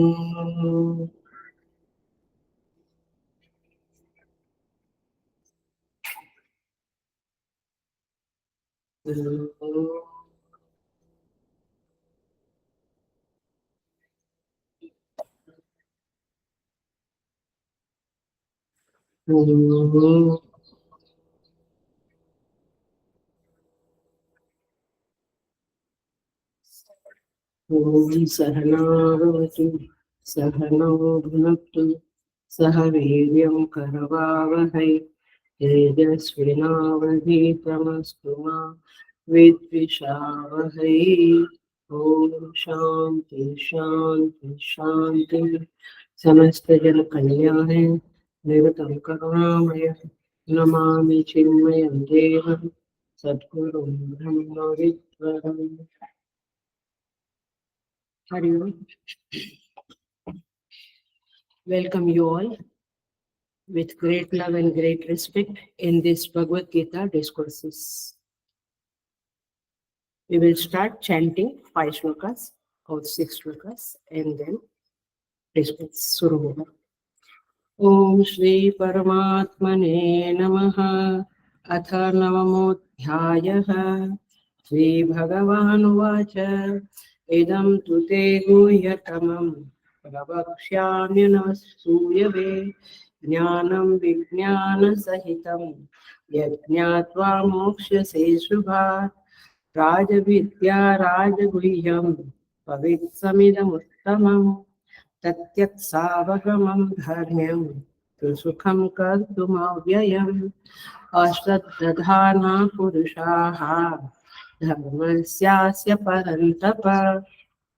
ॐ सहनावतु सहनौ भुनक्तु सह वीर्यं करवावहै तेजस्विनावधीतमस्तु मा विद्विषावहै। ॐ शान्ति शान्ति शान्ति। समस्त जन कल्याणे निरतं करुणामय नमामि चिन्मयं देवं सद्गुरुं ब्रह्मविद्वरम्। Hari Om. Welcome you all with great love and great respect in this Bhagavad Gita discourses. We will start chanting 5 shlokas or 6 shlokas and then discuss Surabhu. Om Shri Paramatmane Namaha Atha Navamodhyayah Shri Bhagavan Vacha Idam Tute Guhyatamam Pravakshyamya Suyave Jnanam Vijnana Sahitam Yajñātvā Mokṣase Shubhāt Rajavidya Rajaguhyam Pavitsamidamuttamam तत्यत्सावगमं धर्म्यं सुखं कर्तुमव्ययम् अश्रद्धधाना पुरुषाः धर्मस्यास्य परन्तप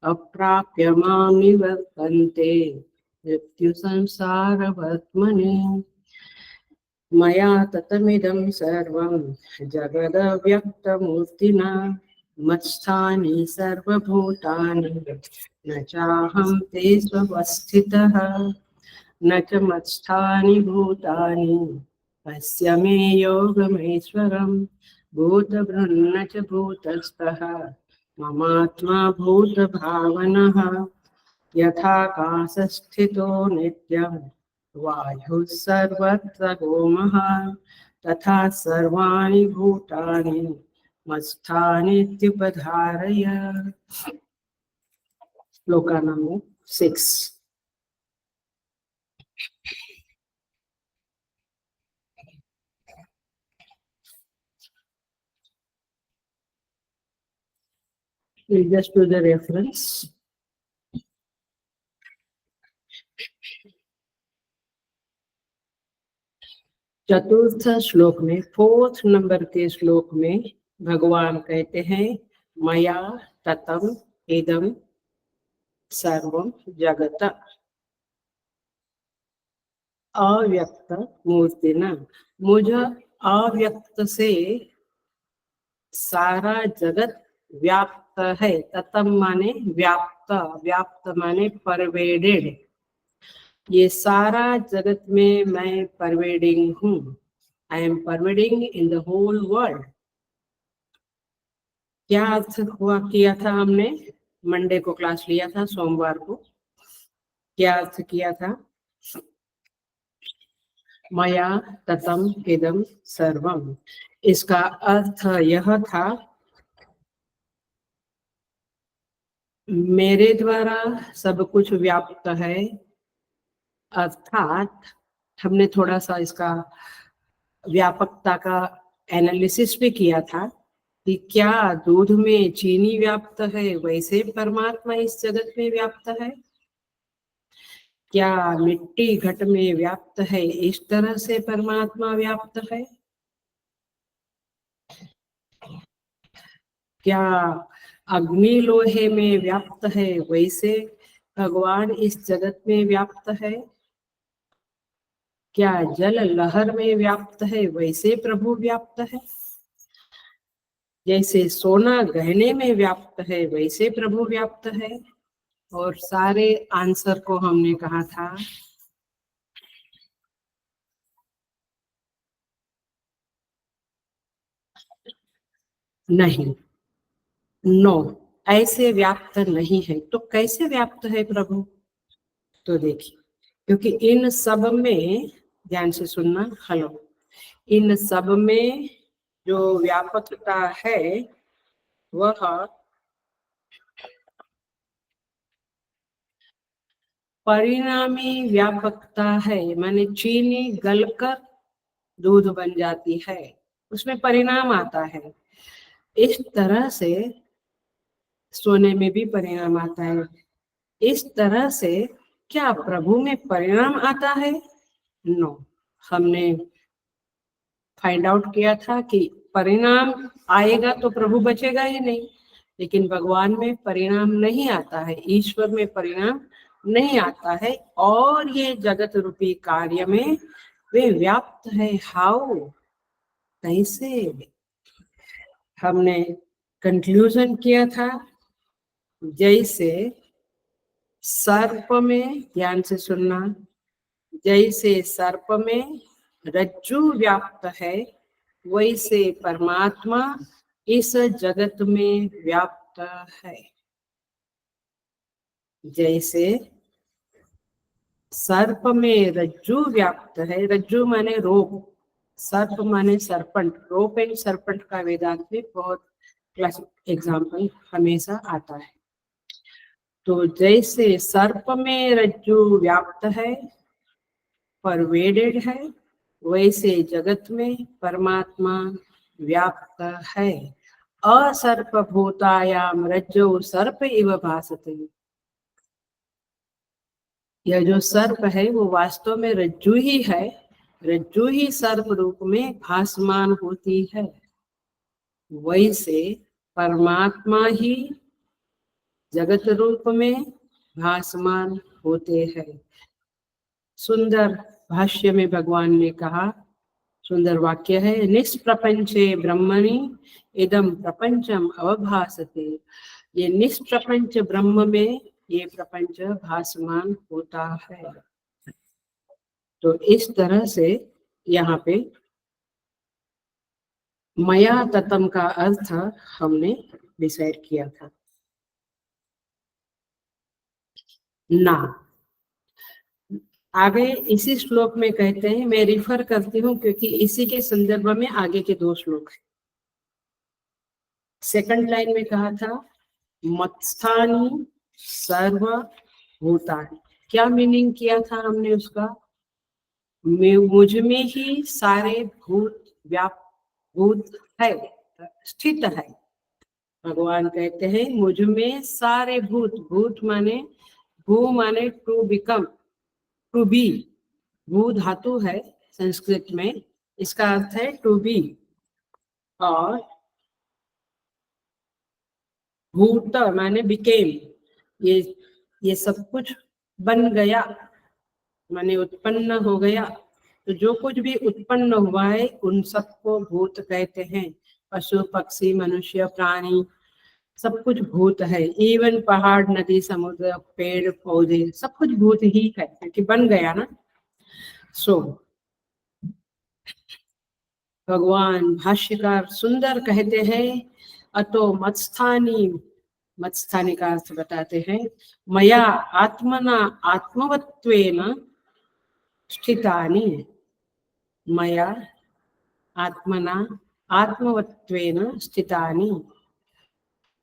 अप्राप्य मां निवर्तन्ते मृत्युसंसारवर्त्मनि मया ततमिदं सर्वं जगदव्यक्तमूर्तिना मत्स्थानि सर्वभूतानि न चाहं तेष्वस्थितः न च मत्स्थानि भूतानि पश्य मे योगमेश्वरं भूतभृन्न च भूतस्थः ममात्मा भूतभावनः यथाकाशस्थितो नित्यं वायुः सर्वत्र गोमः तथा सर्वाणि भूतानि मत्स्थानीत्युपधारय। Shloka number 6. We'll just do the reference. चतुर्थ श्लोक में 4th नंबर के श्लोक में भगवान कहते हैं मया ततम इदम सर्वम जगत अव्यक्त मूर्तिना, मुझे अव्यक्त से सारा जगत व्याप्त है। ततम माने व्याप्त, व्याप्त माने परवेडेड। ये सारा जगत में मैं परवेडिंग हूँ। I am pervading in the whole world. क्या अर्थ हुआ किया था हमने? मंडे को क्लास लिया था, सोमवार को क्या अर्थ किया था? मया ततम इदम सर्वम। इसका अर्थ यह था मेरे द्वारा सब कुछ व्याप्त है। अर्थात हमने थोड़ा सा इसका व्यापकता का एनालिसिस भी किया था कि क्या दूध में चीनी व्याप्त है वैसे परमात्मा इस जगत में व्याप्त है। क्या मिट्टी घट में व्याप्त है इस तरह से परमात्मा व्याप्त है। क्या अग्नि लोहे में व्याप्त है वैसे भगवान इस जगत में व्याप्त है। क्या जल लहर में व्याप्त है वैसे प्रभु व्याप्त है। जैसे सोना गहने में व्याप्त है वैसे प्रभु व्याप्त है। और सारे आंसर को हमने कहा था नहीं, नो, ऐसे व्याप्त नहीं है। तो कैसे व्याप्त है प्रभु? तो देखिए, क्योंकि इन सब में, ध्यान से सुनना, हेलो, इन सब में जो व्यापकता है वह परिणामी व्यापकता है। माने चीनी गलकर दूध बन जाती है, उसमें परिणाम आता है। इस तरह से सोने में भी परिणाम आता है। इस तरह से क्या प्रभु में परिणाम आता है? नो। हमने फाइंड आउट किया था कि परिणाम आएगा तो प्रभु बचेगा ही नहीं, लेकिन भगवान में परिणाम नहीं आता है, ईश्वर में परिणाम नहीं आता है, और ये जगत रूपी कार्य में वे व्याप्त है। हाउ, कैसे? हमने कंक्लूजन किया था, जैसे सर्प में, ध्यान से सुनना, जैसे सर्प में रज्जु व्याप्त है, वैसे परमात्मा इस जगत में व्याप्त है। जैसे सर्प में रज्जु व्याप्त है, रज्जु माने रोप, सर्प माने सरपंट, रोप एंड सरपंट का वेदांत में बहुत क्लासिक एग्जाम्पल हमेशा आता है। तो जैसे सर्प में रज्जु व्याप्त है, परवेडेड है, वैसे जगत में परमात्मा व्याप्त है। असर्पभूतायाम रज्जो सर्प इव भासते। यह जो सर्प है वो वास्तव में रज्जु ही है, रज्जु ही सर्प रूप में भासमान होती है। वैसे परमात्मा ही जगत रूप में भासमान होते हैं। सुंदर भाष्य में भगवान ने कहा, सुंदर वाक्य है, निष्प्रपंचे ब्रह्मणि इदम प्रपंचम अवभासते। ये निष्प्रपंच ब्रह्म में ये प्रपंच भासमान होता है। तो इस तरह से यहाँ पे मया ततम का अर्थ हमने डिसाइड किया था। ना आगे इसी श्लोक में कहते हैं, मैं रिफर करती हूँ क्योंकि इसी के संदर्भ में आगे के 2 श्लोक है। सेकंड लाइन में कहा था, मत्स्थानी सर्वभूतानि। क्या मीनिंग किया था हमने उसका? मुझ में ही सारे भूत है, स्थित है। भगवान कहते हैं मुझ में सारे भूत माने, भू माने टू बिकम, टू बी, भू धातु है संस्कृत में, इसका अर्थ है टू बी। और भूत माने बिकेम, ये सब कुछ बन गया माने उत्पन्न हो गया। तो जो कुछ भी उत्पन्न हुआ है उन सबको भूत कहते हैं। पशु पक्षी मनुष्य प्राणी सब कुछ भूत है। इवन पहाड़ नदी समुद्र पेड़ पौधे सब कुछ भूत ही है, क्योंकि बन गया ना। सो भगवान भाष्यकार सुंदर कहते हैं, अतो मत्स्थानी, मत्स्थानी का अर्थ बताते हैं, मया आत्मना आत्मवत्वेन स्थितानि। मया आत्मना आत्मवत्वेन स्थितानि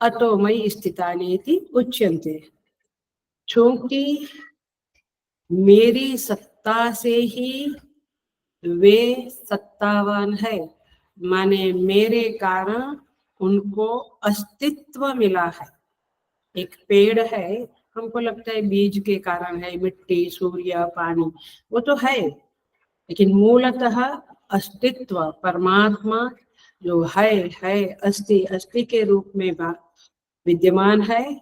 अतो मयि स्थितानि इति उच्यन्ते। क्योंकि मेरी सत्ता से ही वे सत्तावान है, माने मेरे कारण उनको अस्तित्व मिला है। एक पेड़ है, हमको लगता है बीज के कारण है, मिट्टी सूर्य पानी वो तो है, लेकिन मूलतः अस्तित्व परमात्मा जो है अस्थि के रूप में विद्यमान है।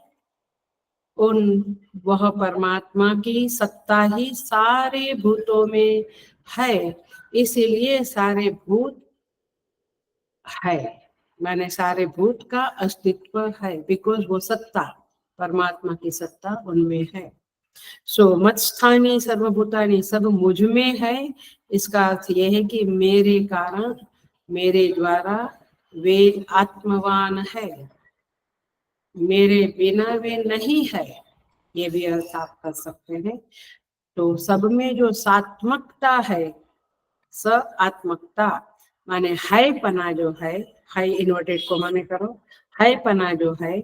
वह परमात्मा की सत्ता ही सारे भूतों में है, इसीलिए सारे भूत है, माने सारे भूत का अस्तित्व है, बिकॉज वो सत्ता परमात्मा की सत्ता उनमें है। सो मत्स्थानी सर्वभूतानि, सब मुझ में है। इसका अर्थ यह है कि मेरे कारण मेरे द्वारा वे आत्मवान है, मेरे बिना वे नहीं है। ये भी अर्थ आप कर सकते हैं। तो सब में जो सात्मकता है, स आत्मकता माने है पना जो है, है इन्वर्टेड कोमा में करो, है पना जो है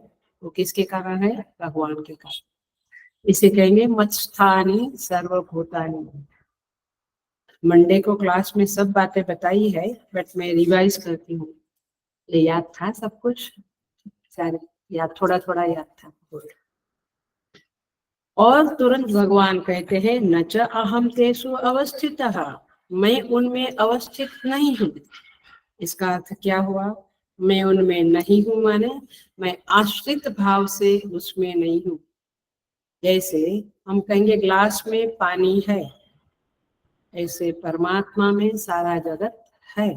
वो किसके कारण है? भगवान के कारण। इसे कहेंगे मत्स्थानी सर्वभूतानि। मंडे को क्लास में सब बातें बताई है, बट मैं रिवाइज करती हूँ। ये याद था सब कुछ? सारे याद, थोड़ा थोड़ा याद था। और तुरंत भगवान कहते हैं न च अहम तेषु अवस्थितः, मैं उनमें अवस्थित नहीं हूँ। इसका अर्थ क्या हुआ? मैं उनमें नहीं हूँ माने मैं आश्रित भाव से उसमें नहीं हूँ। जैसे हम कहेंगे ग्लास में पानी है, ऐसे परमात्मा में सारा जगत है।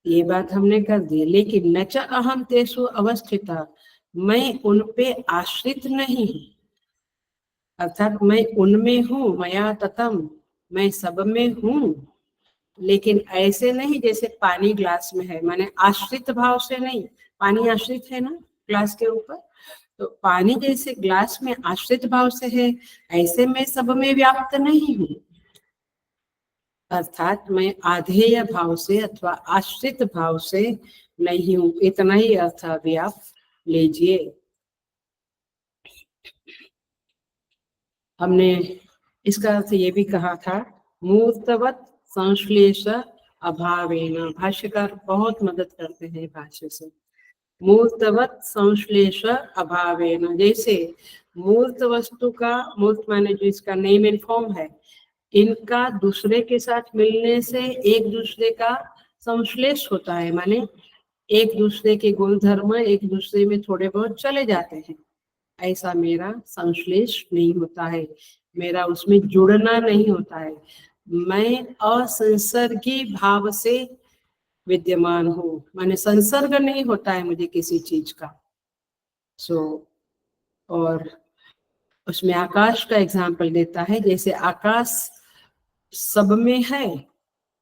ये बात हमने कर दी। लेकिन न च अहम तेषु अवस्थितः, मैं उन पे आश्रित नहीं हूँ, अर्थात मैं उनमें हूँ, मया ततम, मैं सब में हूँ। लेकिन ऐसे नहीं जैसे पानी ग्लास में है, माने आश्रित भाव से नहीं। पानी आश्रित है ना ग्लास के ऊपर, तो पानी जैसे ग्लास में आश्रित भाव से है, ऐसे मैं सब में व्याप्त नहीं हूँ। अर्थात मैं आधेय भाव से अथवा आश्रित भाव से नहीं हूँ। इतना ही अर्थ अभी आप लीजिए। हमने इसका अर्थ ये भी कहा था, मूर्तवत संश्लेष अभावेन। भाष्यकार बहुत मदद करते हैं भाष्य से। मूर्तवत संश्लेष अभावेन, जैसे मूर्त वस्तु का, मूर्त माने जो इसका नेम एंड फॉर्म है, इनका दूसरे के साथ मिलने से एक दूसरे का संश्लेष होता है, माने एक दूसरे के गुण धर्म एक दूसरे में थोड़े बहुत चले जाते हैं। ऐसा मेरा संश्लेष नहीं होता है, मेरा उसमें जुड़ना नहीं होता है। मैं असंसर्गी भाव से विद्यमान हूँ, माने संसर्ग नहीं होता है मुझे किसी चीज का। और उसमें आकाश का एग्जाम्पल देता है, जैसे आकाश सब में है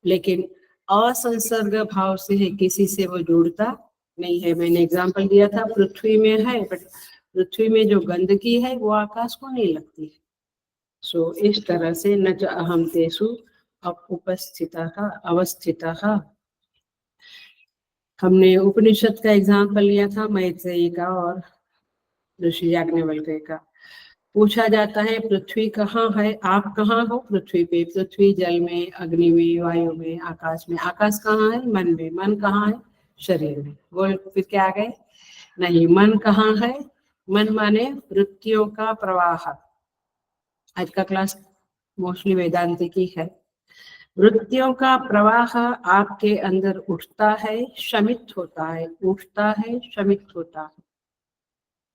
लेकिन असंसर्ग भाव से है, किसी से वो जुड़ता नहीं है। मैंने एग्जाम्पल दिया था पृथ्वी में है, बट पृथ्वी में जो गंदगी है वो आकाश को नहीं लगती है। इस तरह से न च अहम तेषु उपस्थितः अवस्थितः। हमने उपनिषद का एग्जाम्पल लिया था, मैत्रेयी का और ऋषि याज्ञवल्क्य का। पूछा जाता है पृथ्वी कहाँ है, आप कहाँ हो? पृथ्वी पे। पृथ्वी जल में, अग्नि में, वायु में, आकाश में। आकाश कहाँ है? मन में। मन कहाँ है? शरीर में। बोल फिर क्या आ गए? नहीं, मन कहाँ है? मन माने वृत्तियों का प्रवाह। आज का क्लास मोस्टली वेदांति की है। वृत्तियों का प्रवाह आपके अंदर उठता है, शमित होता है, उठता है, शमित होता है।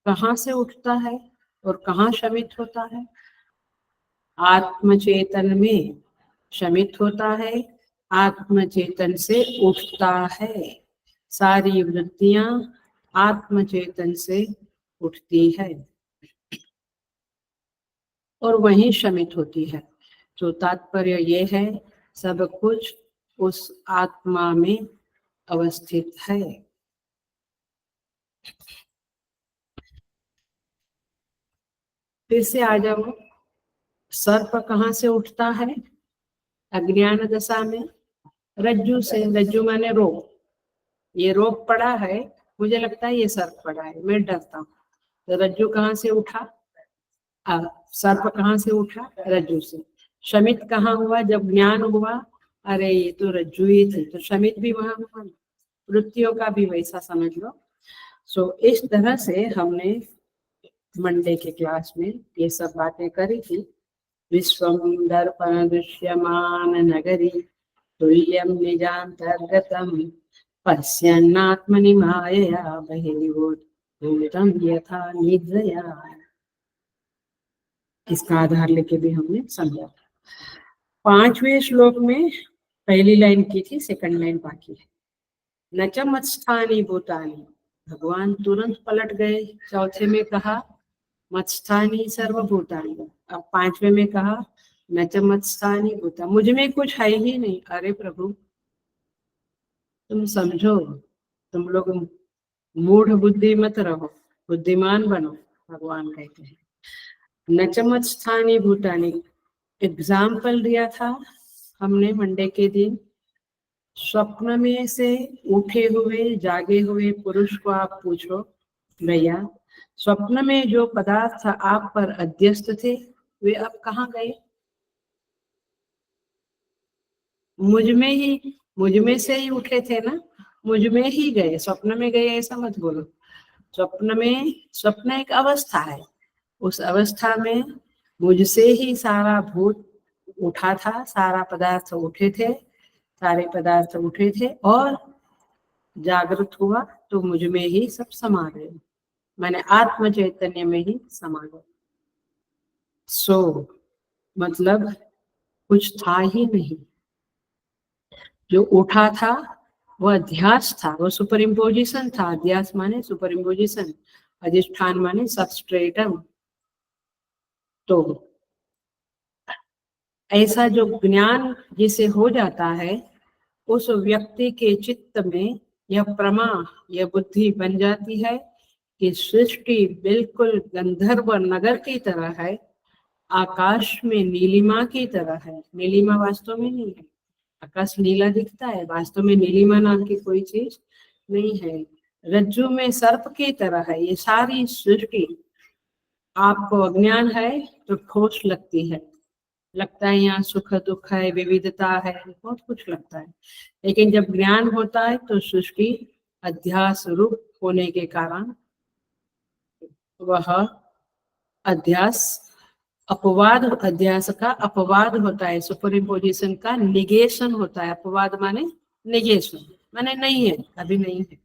कहाँ से उठता है और कहाँ शमित होता है? आत्मचेतन में शमित होता है, आत्मचेतन से उठता है। सारी वृत्तियां आत्मचेतन से उठती है और वहीं शमित होती है। तो तात्पर्य ये है, सब कुछ उस आत्मा में अवस्थित है। फिर से आ जाओ, सर्प कहाँ से उठता है? अज्ञान दशा में, रज्जू से। रज्जू माने रोग। ये रोग पड़ा है, मुझे लगता है ये सर्प पड़ा है, मैं डरता हूँ। तो रज्जू कहाँ से उठा? सर्प कहाँ से उठा? रज्जू से। शमित कहाँ हुआ? जब ज्ञान हुआ, अरे ये तो रज्जू ही थी, तो शमित भी वहां हुआ। वृत्तियों का भी वैसा समझ लो। इस तरह से हमने मंडे के क्लास में ये सब बातें करी थी। विश्वं दर्पण दृश्यमान नगरी तुल्यं निजान्तर्गतं पश्यन्नात्मनि मायया बहिर्भूतं यथा निद्रया। इसका आधार लेके भी हमने समझा। 5वें श्लोक में पहली लाइन की थी, सेकंड लाइन बाकी है। न च मत्स्थानी भूतानि, भगवान तुरंत पलट गए। चौथे में कहा मत्स्थानी सर्वभूतानि, अब 5वें में कहा न च मत्स्थानी भूता, मुझ में कुछ है ही नहीं। अरे प्रभु तुम समझो, तुम लोग मूढ़ बुद्धि मत रहो। बुद्धिमान बनो, भगवान कहते हैं। नचमत स्थानी भूतानी, एग्जाम्पल दिया था हमने मंडे के दिन। स्वप्न में से उठे हुए जागे हुए पुरुष को आप पूछो, भैया स्वप्न में जो पदार्थ आप पर अध्यस्त थे वे अब कहाँ गए? मुझ में से ही उठे थे ना, मुझ में ही गए, स्वप्न में गए ऐसा मत बोलो। स्वप्न एक अवस्था है, उस अवस्था में मुझसे ही सारा भूत उठा था, सारा पदार्थ उठे थे, सारे पदार्थ उठे थे और जागृत हुआ तो मुझ में ही सब समा गए, मैंने आत्म चैतन्य में ही समा गए। सो मतलब कुछ था ही नहीं, जो उठा था वह अध्यास था, वो सुपर इम्पोजिशन था। अध्यास माने सुपर इम्पोजिशन, अधिष्ठान माने सबस्ट्रेटम। तो ऐसा जो ज्ञान जिसे हो जाता है, उस व्यक्ति के चित्त में यह प्रमा, यह बुद्धि बन जाती है कि सृष्टि बिल्कुल गंधर्व नगर की तरह है, आकाश में नीलिमा की तरह है। नीलिमा वास्तव में नहीं है, आकाश नीला दिखता है, वास्तव में नीलिमा नाम की कोई चीज नहीं है। रज्जु में सर्प की तरह है ये सारी सृष्टि। आपको अज्ञान है तो ठोस लगती है, लगता है यहाँ सुख दुख है, विविधता है, बहुत कुछ लगता है। लेकिन जब ज्ञान होता है तो सृष्टि अध्यास रूप होने के कारण वह अध्यास अपवाद, अध्यास का अपवाद होता है, सुपर इम्पोजिशन का निगेशन होता है। अपवाद माने निगेशन, माने नहीं है, अभी नहीं है।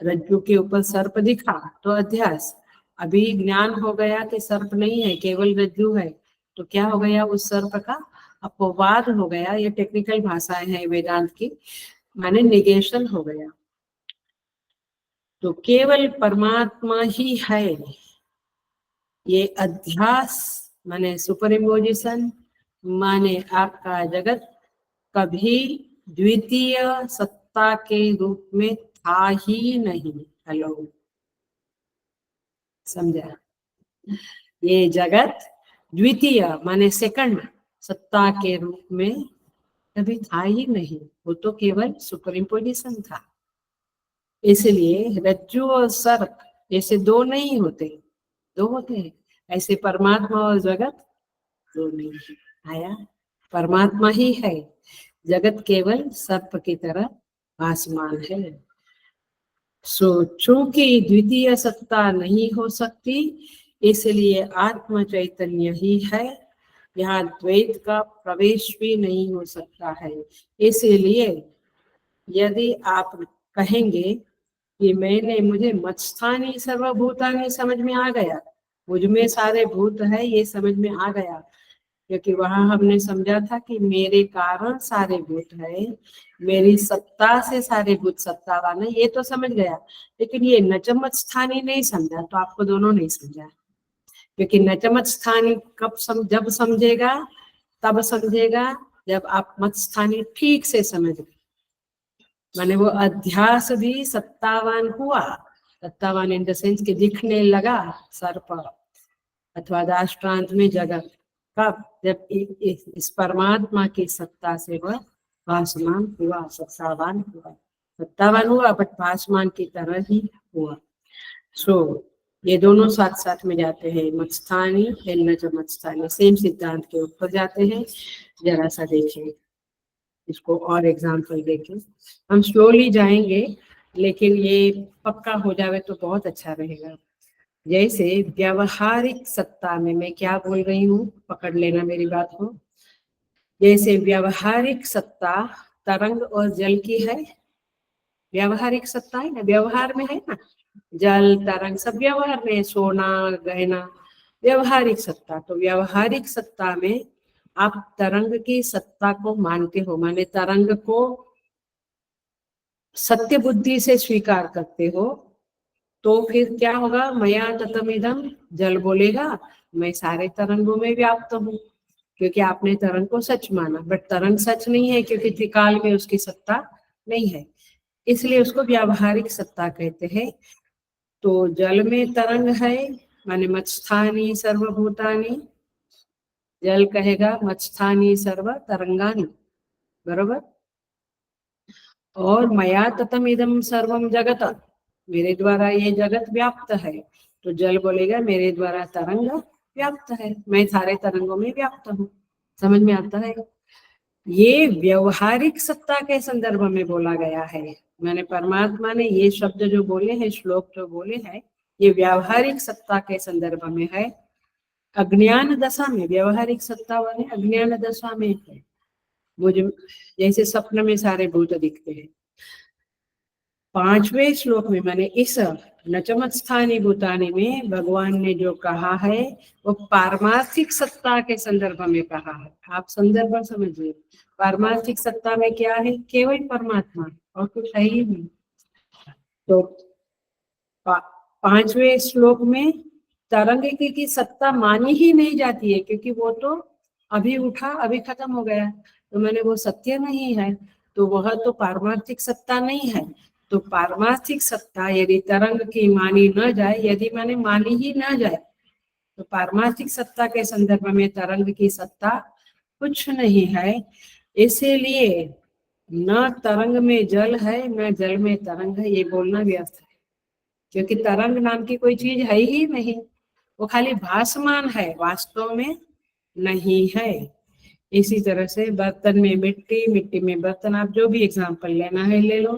रज्जु के ऊपर सर्प दिखा तो अध्यास, अभी ज्ञान हो गया कि सर्प नहीं है, केवल रज्जु है, तो क्या हो गया, उस सर्प का अपवाद हो गया। ये टेक्निकल भाषाएं हैं वेदांत की, माने निगेशन हो गया। तो केवल परमात्मा ही है। ये अध्यास माने सुपर इम्पोजिशन माने आपका जगत कभी द्वितीय सत्ता के रूप में था ही नहीं। हेलो, समझा? ये जगत द्वितीय माने सेकंड सत्ता के रूप में कभी था ही नहीं, वो तो केवल सुपर इम्पोजिशन था। इसलिए रज्जु और सर्प जैसे दो नहीं होते, दो होते हैं, ऐसे परमात्मा और जगत दो नहीं है। आया, परमात्मा ही है, जगत केवल सर्प की तरह भासमान है। सो चूंकि द्वितीय सत्ता नहीं हो सकती, इसलिए आत्म चैतन्य ही है, यहाँ द्वैत का प्रवेश भी नहीं हो सकता है। इसलिए यदि आप कहेंगे कि मुझे मत्स्थानी सर्वभूतानि समझ में आ गया, मुझ में सारे भूत है ये समझ में आ गया, क्योंकि वहां हमने समझा था कि मेरे कारण सारे भूत है, मेरी सत्ता से सारे भूत सत्तावान है, ये तो समझ गया। लेकिन ये नचमत स्थानी नहीं समझा, तो आपको दोनों नहीं समझा। क्योंकि नचमत स्थानी जब समझेगा, तब समझेगा जब आप मत स्थानी ठीक से समझ गए, माने वो अध्यास भी सत्तावान हुआ। सत्तावान इन द सेंस के दिखने लगा सर्प अथवा दाष्टान्त में जगत, कब, जब इस परमात्मा की सत्ता से वह भासमान हुआ, सत्तावान हुआ बट भासमान की तरह ही हुआ। सो ये दोनों साथ साथ में जाते हैं, मत्स्थानी मत्स्थानी सेम सिद्धांत के ऊपर जाते हैं। जरा सा देखिए इसको और एग्जाम्पल देखें, हम स्लोली जाएंगे लेकिन ये पक्का हो जाए तो बहुत अच्छा रहेगा। जैसे व्यावहारिक सत्ता में, मैं क्या बोल रही हूँ पकड़ लेना मेरी बात को। जैसे व्यावहारिक सत्ता तरंग और जल की है, व्यावहारिक सत्ता है ना, व्यवहार में है ना, जल तरंग सब व्यवहार में, सोना गहना व्यवहारिक सत्ता। तो व्यवहारिक सत्ता में आप तरंग की सत्ता को मानते हो, माने तरंग को सत्य बुद्धि से स्वीकार करते हो, तो फिर क्या होगा, मया ततमिदम, जल बोलेगा मैं सारे तरंगों में व्याप्त हूँ, क्योंकि आपने तरंग को सच माना, बट तरंग सच नहीं है क्योंकि त्रिकाल में उसकी सत्ता नहीं है, इसलिए उसको व्यावहारिक सत्ता कहते हैं। तो जल में तरंग है, माने मत्स्थानी सर्वभूतानि, जल कहेगा मत्स्थानी सर्व तरंगानि, बरोबर। और मया ततम इदम सर्वम जगत, मेरे द्वारा ये जगत व्याप्त है, तो जल बोलेगा मेरे द्वारा तरंग व्याप्त है, मैं सारे तरंगों में व्याप्त हूँ। समझ में आता है? ये व्यवहारिक सत्ता के संदर्भ में बोला गया है। मैंने परमात्मा ने ये शब्द जो बोले हैं, श्लोक जो बोले हैं, ये व्यावहारिक सत्ता के संदर्भ में है। अज्ञान दशा में व्यवहारिक सत्ता वाले अज्ञान दशा में है। मुझे जैसे स्वप्न में सारे भूत दिखते हैं। 5वें श्लोक में मैंने इस नचमत्स्थानी भूतानी में भगवान ने जो कहा है वो पारमार्थिक सत्ता के संदर्भ में कहा है। आप संदर्भ समझिए। पारमार्थिक सत्ता में क्या है? केवल परमात्मा और कुछ है ही नहीं। तो 5वें श्लोक में तरंग की सत्ता मानी ही नहीं जाती है, क्योंकि वो तो अभी उठा अभी खत्म हो गया, तो मैंने वो सत्य नहीं है, तो वह तो पारमार्थिक सत्ता नहीं है। तो पारमार्थिक सत्ता यदि तरंग की मानी न जाए, यदि मैंने मानी ही न जाए, तो पारमार्थिक सत्ता के संदर्भ में तरंग की सत्ता कुछ नहीं है। इसीलिए न तरंग में जल है न जल में तरंग है, ये बोलना व्यर्थ है, क्योंकि तरंग नाम की कोई चीज है ही नहीं, वो खाली भासमान है, वास्तव में नहीं है। इसी तरह से बर्तन में मिट्टी, मिट्टी में बर्तन, आप जो भी एग्जाम्पल लेना है ले लो,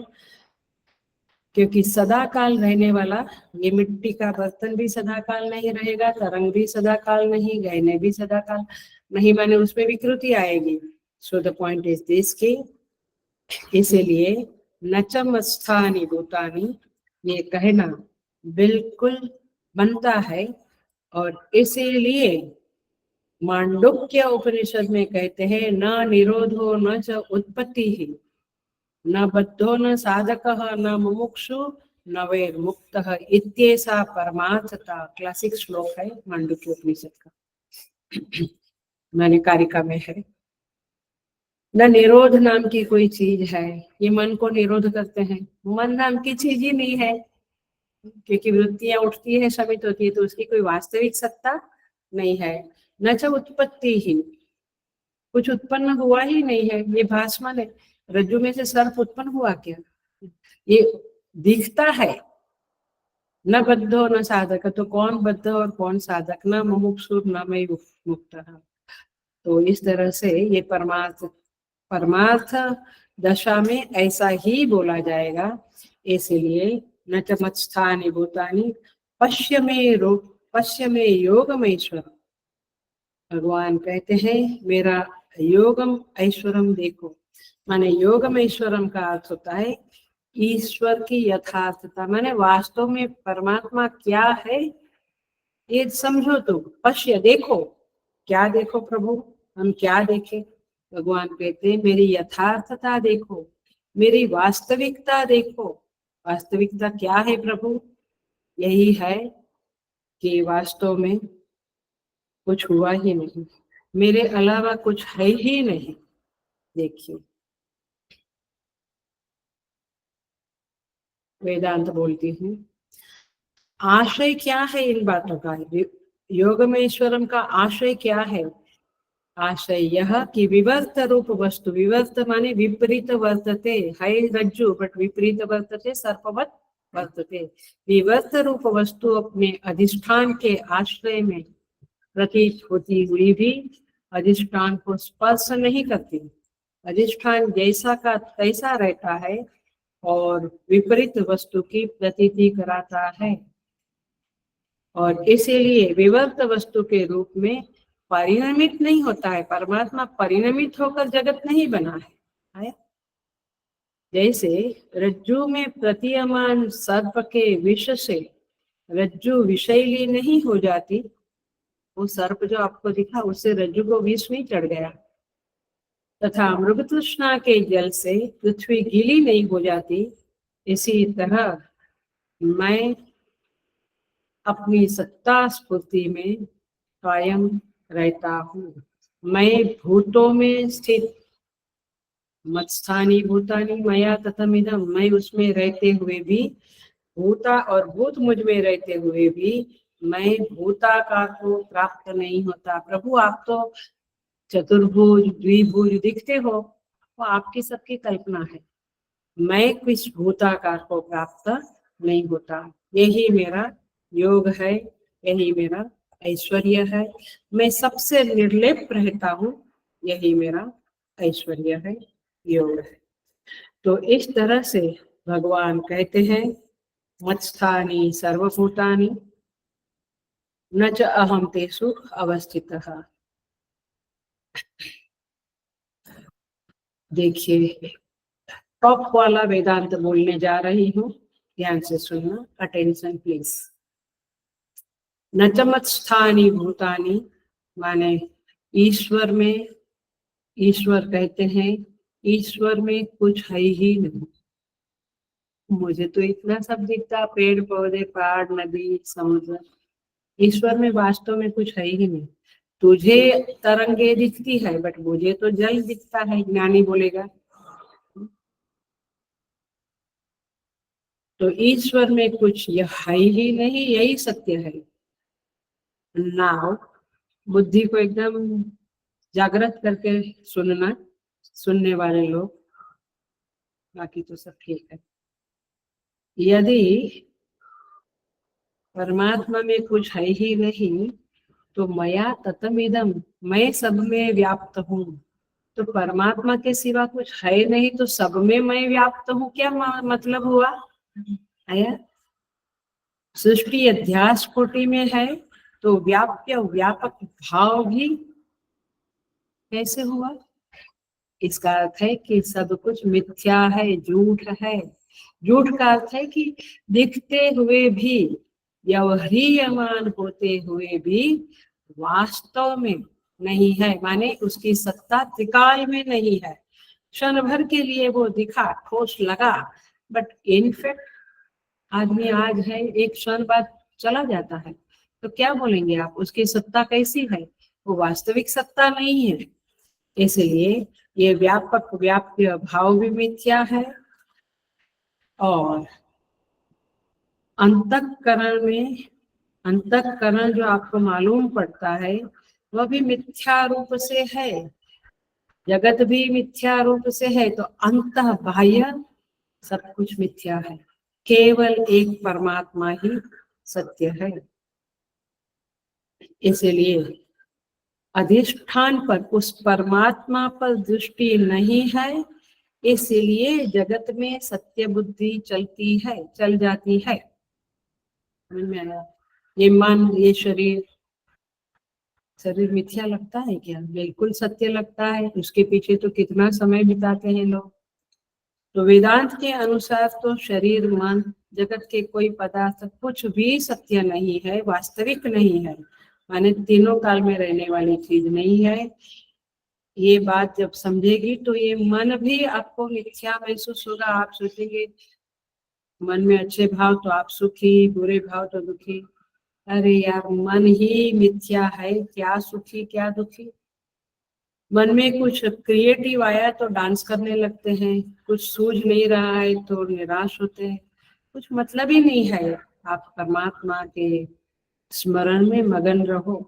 क्योंकि सदा काल रहने वाला ये मिट्टी का बर्तन भी सदा काल नहीं रहेगा, तरंग भी सदा काल नहीं, गहने भी सदा काल नहीं, माने उसमें विकृति आएगी। So the point is this की इसीलिए नचम स्थानी भूतानी ये कहना बिल्कुल बनता है। और इसीलिए मांडुक्य उपनिषद में कहते हैं न निरोधो न च उत्पत्ति ही, न बद्धो न साधकः न मुमुक्षु न वैर्मुक्तः इत्येषा परमार्थता। क्लासिक श्लोक है मांडुक्य उपनिषद का, मैंने कारिका में है। न निरोध नाम की कोई चीज है, ये मन को निरोध करते हैं, मन नाम की चीज ही नहीं है, क्योंकि वृत्तियां उठती है शमित होती है, तो उसकी कोई वास्तविक सत्ता नहीं है। न च उत्पत्ति ही, कुछ उत्पन्न हुआ ही नहीं है, ये भासमान है। रज्जु में से सर्प उत्पन्न हुआ क्या? ये दिखता है। न बद्धो न साधक, तो कौन बद्ध और कौन साधक? न मुमुक्षु न मैं मुक्त। तो इस तरह से ये परमार्थ दशा में ऐसा ही बोला जाएगा। इसलिए न च मत्स्थानि भूतानि पश्य में योगमेश्वर। भगवान कहते हैं मेरा योगम ऐश्वरम देखो, माने योगम ऐश्वरम का अर्थ होता है ईश्वर की यथार्थता, माने वास्तव में परमात्मा क्या है ये समझो। तो पश्य देखो, क्या देखो प्रभु, हम क्या देखें? भगवान कहते हैं मेरी यथार्थता देखो, मेरी वास्तविकता देखो। वास्तविकता क्या है प्रभु? यही है कि वास्तव में कुछ हुआ ही नहीं, मेरे अलावा कुछ है ही नहीं। देखिए वेदांत बोलती हूँ, आशय क्या है इन बातों का? योगमेश्वरम का आशय क्या है? आशय यह कि विवर्त रूप वस्तु, विवर्त माने विपरीत वर्तते, है रज्जु बट विपरीत वर्तते, सर्पवत वर्तते। विवर्त रूप वस्तु अपने अधिष्ठान के आश्रय में प्रतीत होती हुई भी अधिष्ठान को स्पर्श नहीं करती। अधिष्ठान जैसा का तैसा रहता है और विपरीत वस्तु की प्रतीति कराता है, और इसीलिए विवर्त वस्तु के रूप में परिणमित नहीं होता है। परमात्मा परिणमित होकर जगत नहीं बना है। जैसे रज्जु में प्रतीयमान सर्प के विष से रज्जु विषैली नहीं हो जाती, वो सर्प जो आपको दिखा उससे रज्जु को विष नहीं चढ़ गया, तथा मृग तृष्णा के जल से पृथ्वी गीली नहीं हो जाती, इसी तरह मैं अपनी सत्ता स्फूर्ति में कायम रहता हूँ। मैं भूतों में स्थित, मत्स्थानी भूतानी मया ततमिदम, मैं उसमें रहते हुए भी भूता और भूत मुझ में रहते हुए भी मैं भूताकार को प्राप्त नहीं होता। प्रभु आप तो चतुर्भुज द्विभुज दिखते हो, वो आपकी सबकी कल्पना है। मैं किस भूताकार को प्राप्त नहीं होता। यही मेरा योग है, यही मेरा ऐश्वर्य है। मैं सबसे निर्लेप रहता हूँ, यही मेरा ऐश्वर्य है, योग है। तो इस तरह से भगवान कहते हैं मत्स्थानि सर्वभूतानि न च अहम तेषु अवस्थितः। देखिए टॉप वाला वेदांत बोलने जा रही हूँ, ध्यान से सुनना, अटेंशन प्लीज। न च मत्स्थानि भूतानि माने ईश्वर में, ईश्वर कहते हैं ईश्वर में कुछ है ही नहीं। मुझे तो इतना सब दिखता, पेड़ पौधे पहाड़ नदी समुद्र, ईश्वर में वास्तव में कुछ है ही नहीं। तुझे तरंगे दिखती है बट मुझे तो जल दिखता है, ज्ञानी बोलेगा। तो ईश्वर में कुछ यह है ही नहीं, यही सत्य है। नाउ बुद्धि को एकदम जागृत करके सुनना, सुनने वाले लोग, बाकी तो सब ठीक है। यदि परमात्मा में कुछ है ही नहीं तो मया ततमिदम, मैं सब में व्याप्त हूँ। तो परमात्मा के सिवा कुछ है नहीं तो सब में मैं व्याप्त हूँ, क्या मतलब हुआ? आया सृष्टि अध्यास कोटि में है तो व्याप्य व्यापक भाव भी कैसे हुआ? इसका अर्थ है कि सब कुछ मिथ्या है, झूठ है। झूठ का अर्थ है कि दिखते हुए भी, व्यवहारियमान होते हुए भी वास्तव में नहीं है, माने उसकी सत्ता त्रिकाल में नहीं है। क्षण भर के लिए वो दिखा, ठोस लगा, बट इनफैक्ट आदमी आज है, एक क्षण बाद चला जाता है, तो क्या बोलेंगे आप, उसकी सत्ता कैसी है? वो वास्तविक सत्ता नहीं है। इसलिए ये व्यापक व्याप्य भाव भी मिथ्या है और अंतःकरण में, अंतःकरण जो आपको मालूम पड़ता है वह भी मिथ्या रूप से है, जगत भी मिथ्या रूप से है। तो अंतः बाह्य सब कुछ मिथ्या है, केवल एक परमात्मा ही सत्य है। इसलिए अधिष्ठान पर उस परमात्मा पर दृष्टि नहीं है, इसलिए जगत में सत्य बुद्धि चलती है, चल जाती है। समझ में आया? ये मन, ये शरीर, शरीर मिथ्या लगता है क्या? बिल्कुल सत्य लगता है। उसके पीछे तो कितना समय बिताते हैं लोग। तो वेदांत के अनुसार तो शरीर मन जगत के कोई पदार्थ कुछ भी सत्य नहीं है, वास्तविक नहीं है, माने तीनों काल में रहने वाली चीज नहीं है। ये बात जब समझेगी तो ये मन भी आपको मिथ्या महसूस होगा। आप सोचेंगे मन में अच्छे भाव तो आप सुखी, बुरे भाव तो दुखी। अरे यार मन ही मिथ्या है, क्या सुखी क्या दुखी। मन में कुछ क्रिएटिव आया तो डांस करने लगते हैं, कुछ सूझ नहीं रहा है तो निराश होते हैं, कुछ मतलब ही नहीं है। आप परमात्मा के स्मरण में मगन रहो।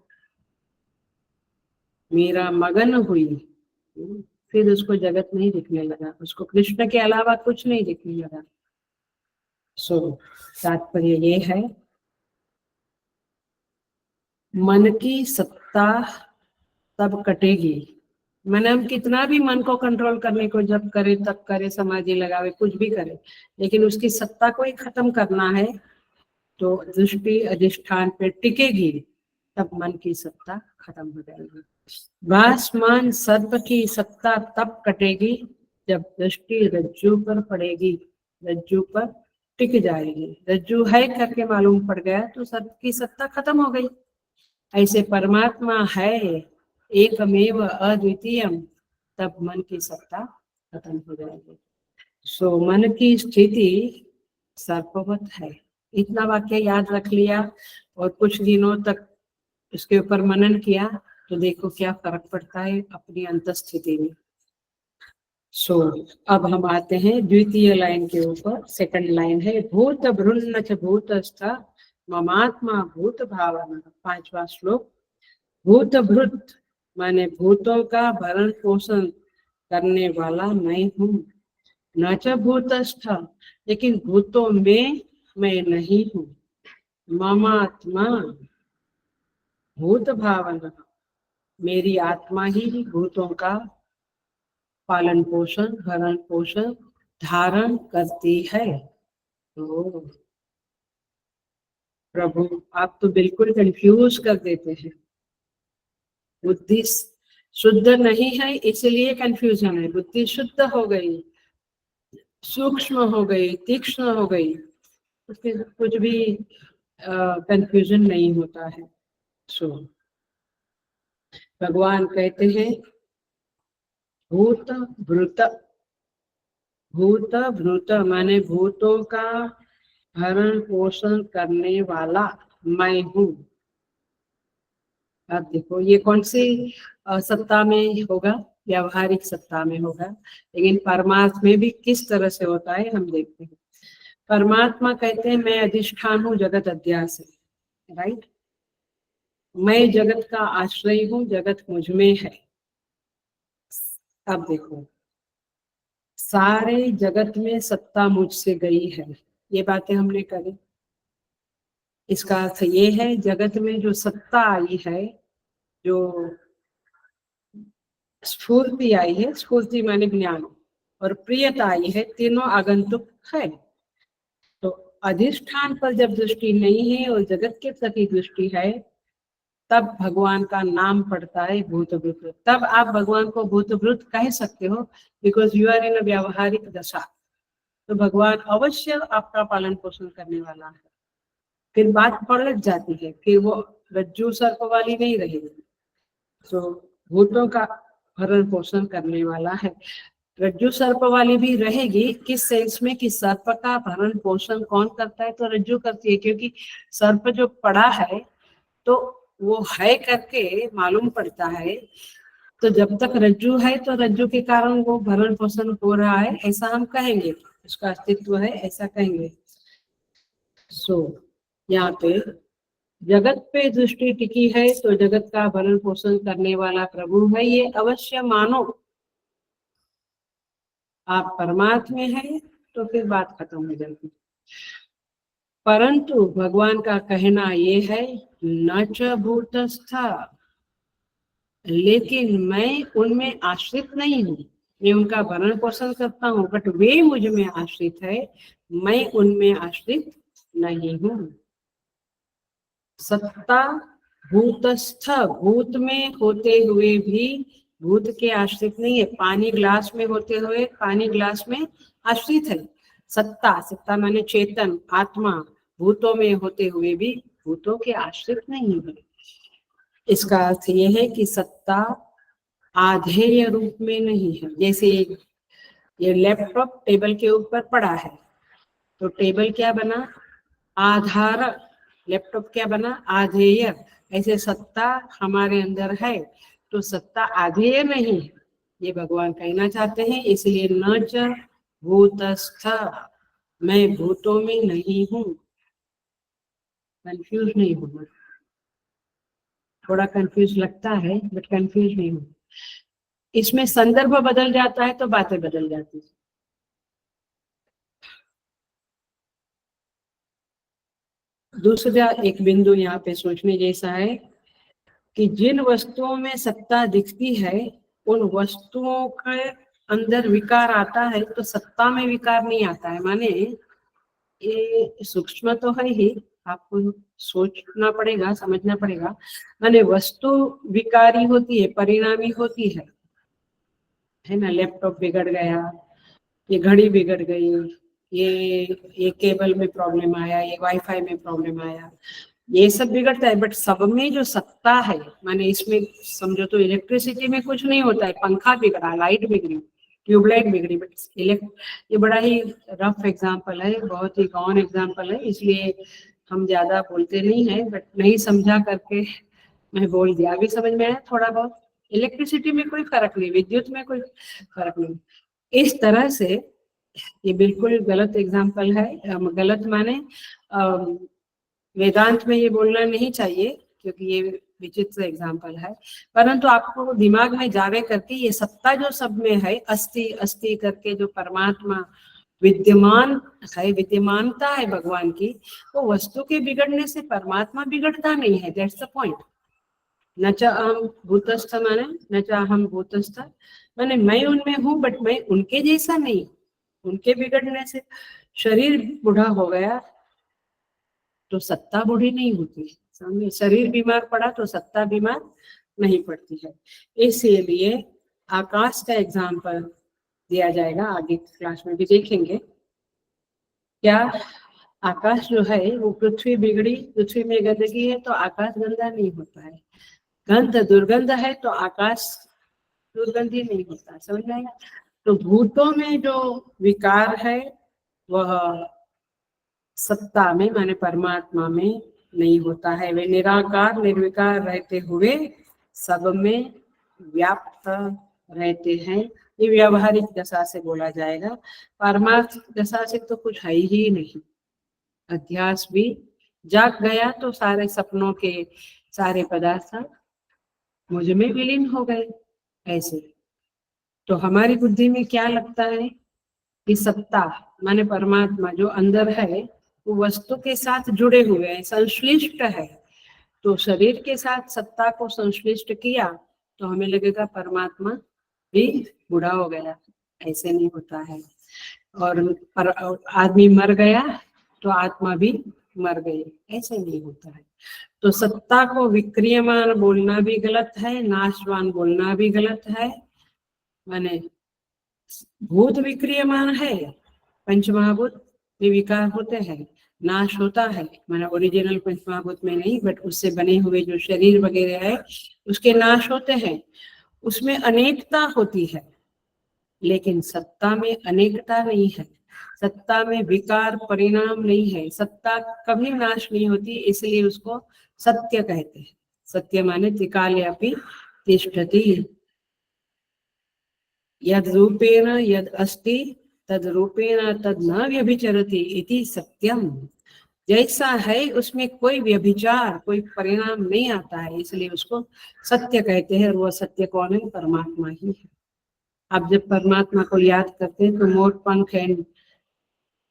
मेरा मगन हुई, फिर उसको जगत नहीं दिखने लगा, उसको कृष्ण के अलावा कुछ नहीं दिखने लगा। सो तात्पर्य ये है, मन की सत्ता तब कटेगी। मन हम कितना भी मन को कंट्रोल करने को जब करे तब करे, समाधि लगावे, कुछ भी करे, लेकिन उसकी सत्ता को ही खत्म करना है तो दृष्टि अधिष्ठान पे टिकेगी, तब मन की सत्ता खत्म हो जाएगी। भासमान सर्प की सत्ता तब कटेगी जब दृष्टि रज्जु पर पड़ेगी, रज्जु पर टिक जाएगी। रज्जु है करके मालूम पड़ गया तो सर्प की सत्ता खत्म हो गई। ऐसे परमात्मा है एकमेव अद्वितीयम, तब मन की सत्ता खत्म हो जाएगी। सो मन की स्थिति सर्पवत है। इतना वाक्य याद रख लिया और कुछ दिनों तक इसके ऊपर मनन किया तो देखो क्या फर्क पड़ता है अपनी अंतस्थिति में। सो अब हम आते हैं द्वितीय लाइन के ऊपर। सेकंड लाइन है भूत भृन्न च भूतस्थ ममात्मा भूत भावना। पांचवा श्लोक। भूत भृत माने भूतों का भरण पोषण करने वाला मैं हूँ। न च भूतस्थ लेकिन भूतों में मैं नहीं हूँ। ममात्मा भूत भावना मेरी आत्मा ही भूतों का पालन पोषण भरण पोषण धारण करती है। तो प्रभु आप तो बिल्कुल कंफ्यूज कर देते हैं। बुद्धि शुद्ध नहीं है इसलिए कंफ्यूजन है। बुद्धि शुद्ध हो गई, सूक्ष्म हो गई, तीक्ष्ण हो गई तो फिर कुछ भी कंफ्यूजन नहीं होता है। सो भगवान कहते हैं भूत भृत। भूत भृत माने भूतों का भरण पोषण करने वाला मैं हूँ। अब देखो ये कौन सी सत्ता में होगा? व्यावहारिक सत्ता में होगा, लेकिन परमात्मा में भी किस तरह से होता है हम देखते हैं। परमात्मा कहते हैं मैं अधिष्ठान हूँ जगत अध्यास है, राइट। मैं जगत का आश्रय हूँ, जगत मुझ में है। अब देखो सारे जगत में सत्ता मुझसे गई है, ये बातें हमने करी। इसका अर्थ ये है जगत में जो सत्ता आई है, जो स्फूर्ति आई है, स्फूर्ति माने ज्ञान, और प्रियता आई है, तीनों आगंतुक है। तो अधिष्ठान पर जब दृष्टि नहीं है और जगत के प्रति दृष्टि है तब भगवान का नाम पड़ता है भूतभृत। तब आप भगवान को भूतभृत कह सकते हो बिकॉज यू आर इन अ व्यावहारिक दशा। तो भगवान अवश्य आपका पालन पोषण करने वाला है। फिर बात पलट जाती है कि वो रज्जू सर्प वाली नहीं रहेगी। तो भूतों का भरण पोषण करने वाला है। रज्जु सर्प वाली भी रहेगी, किस सेंस में कि सर्प का भरण पोषण कौन करता है? तो रज्जु करती है, क्योंकि सर्प जो पड़ा है तो वो है करके मालूम पड़ता है। तो जब तक रज्जु है तो रज्जु के कारण वो भरण पोषण हो रहा है, ऐसा हम कहेंगे, उसका अस्तित्व है ऐसा कहेंगे। सो यहाँ पे जगत पे दृष्टि टिकी है तो जगत का भरण पोषण करने वाला प्रभु है, ये अवश्य मानो। आप परमात्मा में है तो फिर बात खत्म हो जाती। परंतु भगवान का कहना ये है न च भूतस्थ, लेकिन मैं उनमें आश्रित नहीं हूँ। मैं उनका भरण पोषण करता हूँ बट वे मुझ में आश्रित है, मैं उनमें आश्रित नहीं हूँ। सत्ता भूतस्थ, भूत में होते हुए भी भूत के आश्रित नहीं है। पानी ग्लास में होते हुए पानी ग्लास में आश्रित है। सत्ता, सत्ता माने चेतन आत्मा, भूतों में होते हुए भी भूतों के आश्रित नहीं है। इसका अर्थ ये है कि सत्ता आधेय रूप में नहीं है। जैसे ये लैपटॉप टेबल के ऊपर पड़ा है तो टेबल क्या बना? आधार। लैपटॉप क्या बना? आधेय। ऐसे सत्ता हमारे अंदर है तो सत्ता आधेय नहीं है, ये भगवान कहना चाहते हैं। इसलिए न च भूतस्थ, मैं भूतों में नहीं हूँ। कंफ्यूज नहीं होना। थोड़ा कंफ्यूज लगता है बट कंफ्यूज नहीं हूँ। इसमें संदर्भ बदल जाता है तो बातें बदल जाती है। दूसरा एक बिंदु यहाँ पे सोचने जैसा है कि जिन वस्तुओं में सत्ता दिखती है उन वस्तुओं के अंदर विकार आता है तो सत्ता में विकार नहीं आता है। माने ये सूक्ष्म तो है ही, आपको सोचना पड़ेगा, समझना पड़ेगा। माने वस्तु विकारी होती है, परिणामी होती है ना। लैपटॉप बिगड़ गया, ये घड़ी बिगड़ गई, ये केबल में प्रॉब्लम आया, ये वाईफाई में प्रॉब्लम आया, ये सब बिगड़ता है। बट सब में जो सत्ता है, माने इसमें समझो तो इलेक्ट्रिसिटी में कुछ नहीं होता है। पंखा बिगड़ा, लाइट बिगड़ी, ट्यूबलाइट बिगड़ी, बट ये बड़ा ही रफ एग्जाम्पल है, बहुत ही कॉमन एग्जाम्पल है, इसलिए हम ज्यादा बोलते नहीं है। बट नहीं समझा करके मैं बोल दिया। अभी समझ में आया थोड़ा बहुत। इलेक्ट्रिसिटी में कोई फर्क नहीं, विद्युत में कोई फर्क नहीं। इस तरह से ये बिल्कुल गलत एग्जाम्पल है। गलत माने वेदांत में ये बोलना नहीं चाहिए क्योंकि ये विचित्र एग्जाम्पल है, परंतु आपको दिमाग में जावे करके ये सत्ता जो सब में है, अस्ति अस्ति करके जो परमात्मा विद्यमान है, विद्यमानता है भगवान की, वो वस्तु के बिगड़ने से परमात्मा बिगड़ता नहीं है। That's the point. न च अहम भूतस्थ माने न च अहम भूतस्थ माने मैं उनमें हूँ बट मैं उनके जैसा नहीं। उनके बिगड़ने से शरीर बूढ़ा हो गया तो सत्ता बूढ़ी नहीं होती। समझे? शरीर बीमार पड़ा तो सत्ता बीमार नहीं पड़ती है। इसीलिए आकाश का एग्जाम्पल दिया जाएगा, आगे क्लास में भी देखेंगे। क्या आकाश जो है वो पृथ्वी बिगड़ी, पृथ्वी में गंदगी है तो आकाश गंदा नहीं होता है। गंध दुर्गंध है तो आकाश दुर्गंधी नहीं होता। समझ में आएगा? तो भूतों में जो विकार है वह सत्ता में माने परमात्मा में नहीं होता है। वे निराकार निर्विकार रहते हुए सब में व्याप्त रहते हैं। ये व्यावहारिक दशा से बोला जाएगा, पारमार्थिक दशा से तो कुछ है ही नहीं। अध्यास भी जाग गया तो सारे सपनों के सारे पदार्थ मुझ में विलीन हो गए। ऐसे तो हमारी बुद्धि में क्या लगता है कि सत्ता माने परमात्मा जो अंदर है वो वस्तु के साथ जुड़े हुए हैं, संश्लिष्ट है। तो शरीर के साथ सत्ता को संश्लिष्ट किया तो हमें लगेगा परमात्मा भी बूढ़ा हो गया। ऐसे नहीं होता है। और आदमी मर गया तो आत्मा भी मर गई, ऐसे नहीं होता है। तो सत्ता को विक्रियमान बोलना भी गलत है, नाशवान बोलना भी गलत है। माने भूत विक्रियमान है, पंचमहाभूत विकार होते हैं, नाश होता है। माना ओरिजिनल पंचमहाभूत में नहीं बट उससे बने हुए जो शरीर वगैरह है उसके नाश होते हैं, उसमें अनेकता होती है। लेकिन सत्ता में अनेकता नहीं है, सत्ता में विकार परिणाम नहीं है, सत्ता कभी नाश नहीं होती, इसलिए उसको सत्य कहते हैं। सत्य माने त्रिकाल्यापि तिष्ठति, यद रूपेण यद अस्ति तद रूपेण तद न व्यभिचरति इति सत्यम। जैसा है उसमें कोई व्यभिचार कोई परिणाम नहीं आता है, इसलिए उसको सत्य कहते हैं। और वह सत्य कौन है? परमात्मा ही है। आप जब परमात्मा को याद करते हैं तो मोर पंख एंड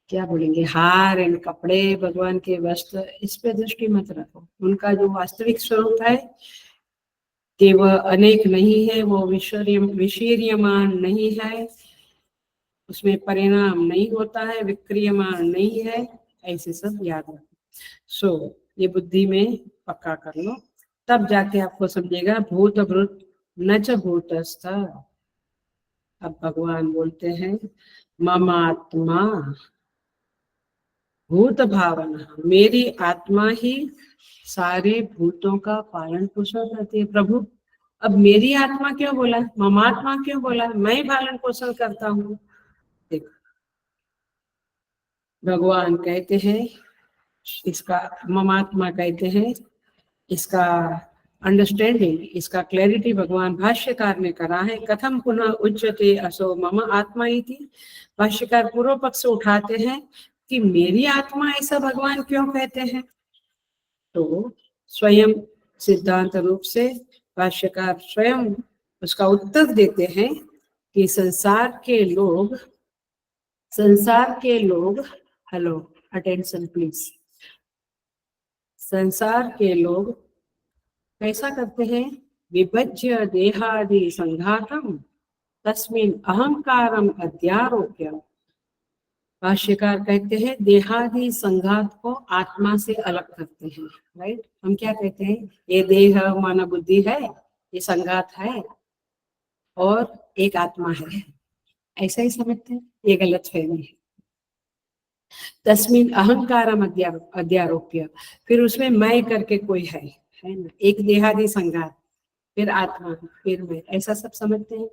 क्या बोलेंगे हार एंड कपड़े भगवान के वस्त्र इस पे दृष्टि मत रखो। उनका जो वास्तविक स्वरूप है कि वह अनेक नहीं है, वो विशीर्यमान नहीं है, उसमें परिणाम नहीं होता है, विक्रियमान नहीं है, ऐसे सब याद रखो। ये बुद्धि में पक्का कर लो, तब जाके आपको समझेगा भूत भृत न च भूतस्थ। अब भगवान बोलते हैं मम आत्मा भूत भावना, मेरी आत्मा ही सारे भूतों का पालन पोषण करती है। प्रभु अब मेरी आत्मा क्यों बोला, ममात्मा क्यों बोला? मैं पालन पोषण करता हूँ। देखो भगवान कहते हैं इसका, ममात्मा कहते हैं इसका अंडरस्टैंडिंग, इसका क्लैरिटी भगवान भाष्यकार ने करा है। कथम पुनः उच्यते असो मम आत्मा इति। भाष्यकार पूर्व पक्ष उठाते हैं कि मेरी आत्मा, ऐसा भगवान क्यों कहते हैं? तो स्वयं सिद्धांत रूप से भाष्यकार स्वयं उसका उत्तर देते हैं कि संसार के लोग हेलो अटेंशन प्लीज, संसार के लोग कैसा करते हैं? विभज्य देहादि संघातम तस्मिन् अहंकारम अध्यारोप्य। भाष्यकार कहते हैं देहादि संघात को आत्मा से अलग करते हैं। राइट, हम क्या कहते हैं? ये देह माना बुद्धि है, ये संघात है और एक आत्मा है, ऐसा ही समझते हैं। ये गलत फहमी है। तस्मिन् अहंकारम अध्यारोप्य, फिर उसमें मैं करके कोई है ना, एक देहादि संघात, फिर आत्मा, फिर मैं, ऐसा सब समझते हैं।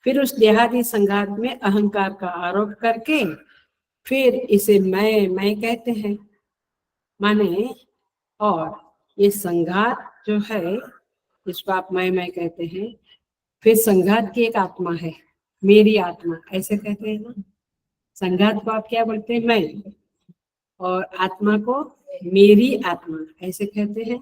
फिर उस देहादि संघात में अहंकार का आरोप करके फिर इसे मैं कहते हैं माने। और ये संघात जो है इसको आप मैं कहते हैं। फिर संघात की एक आत्मा है, मेरी आत्मा ऐसे कहते हैं ना। संघात को आप क्या बोलते हैं? मैं। और आत्मा को मेरी आत्मा ऐसे कहते हैं।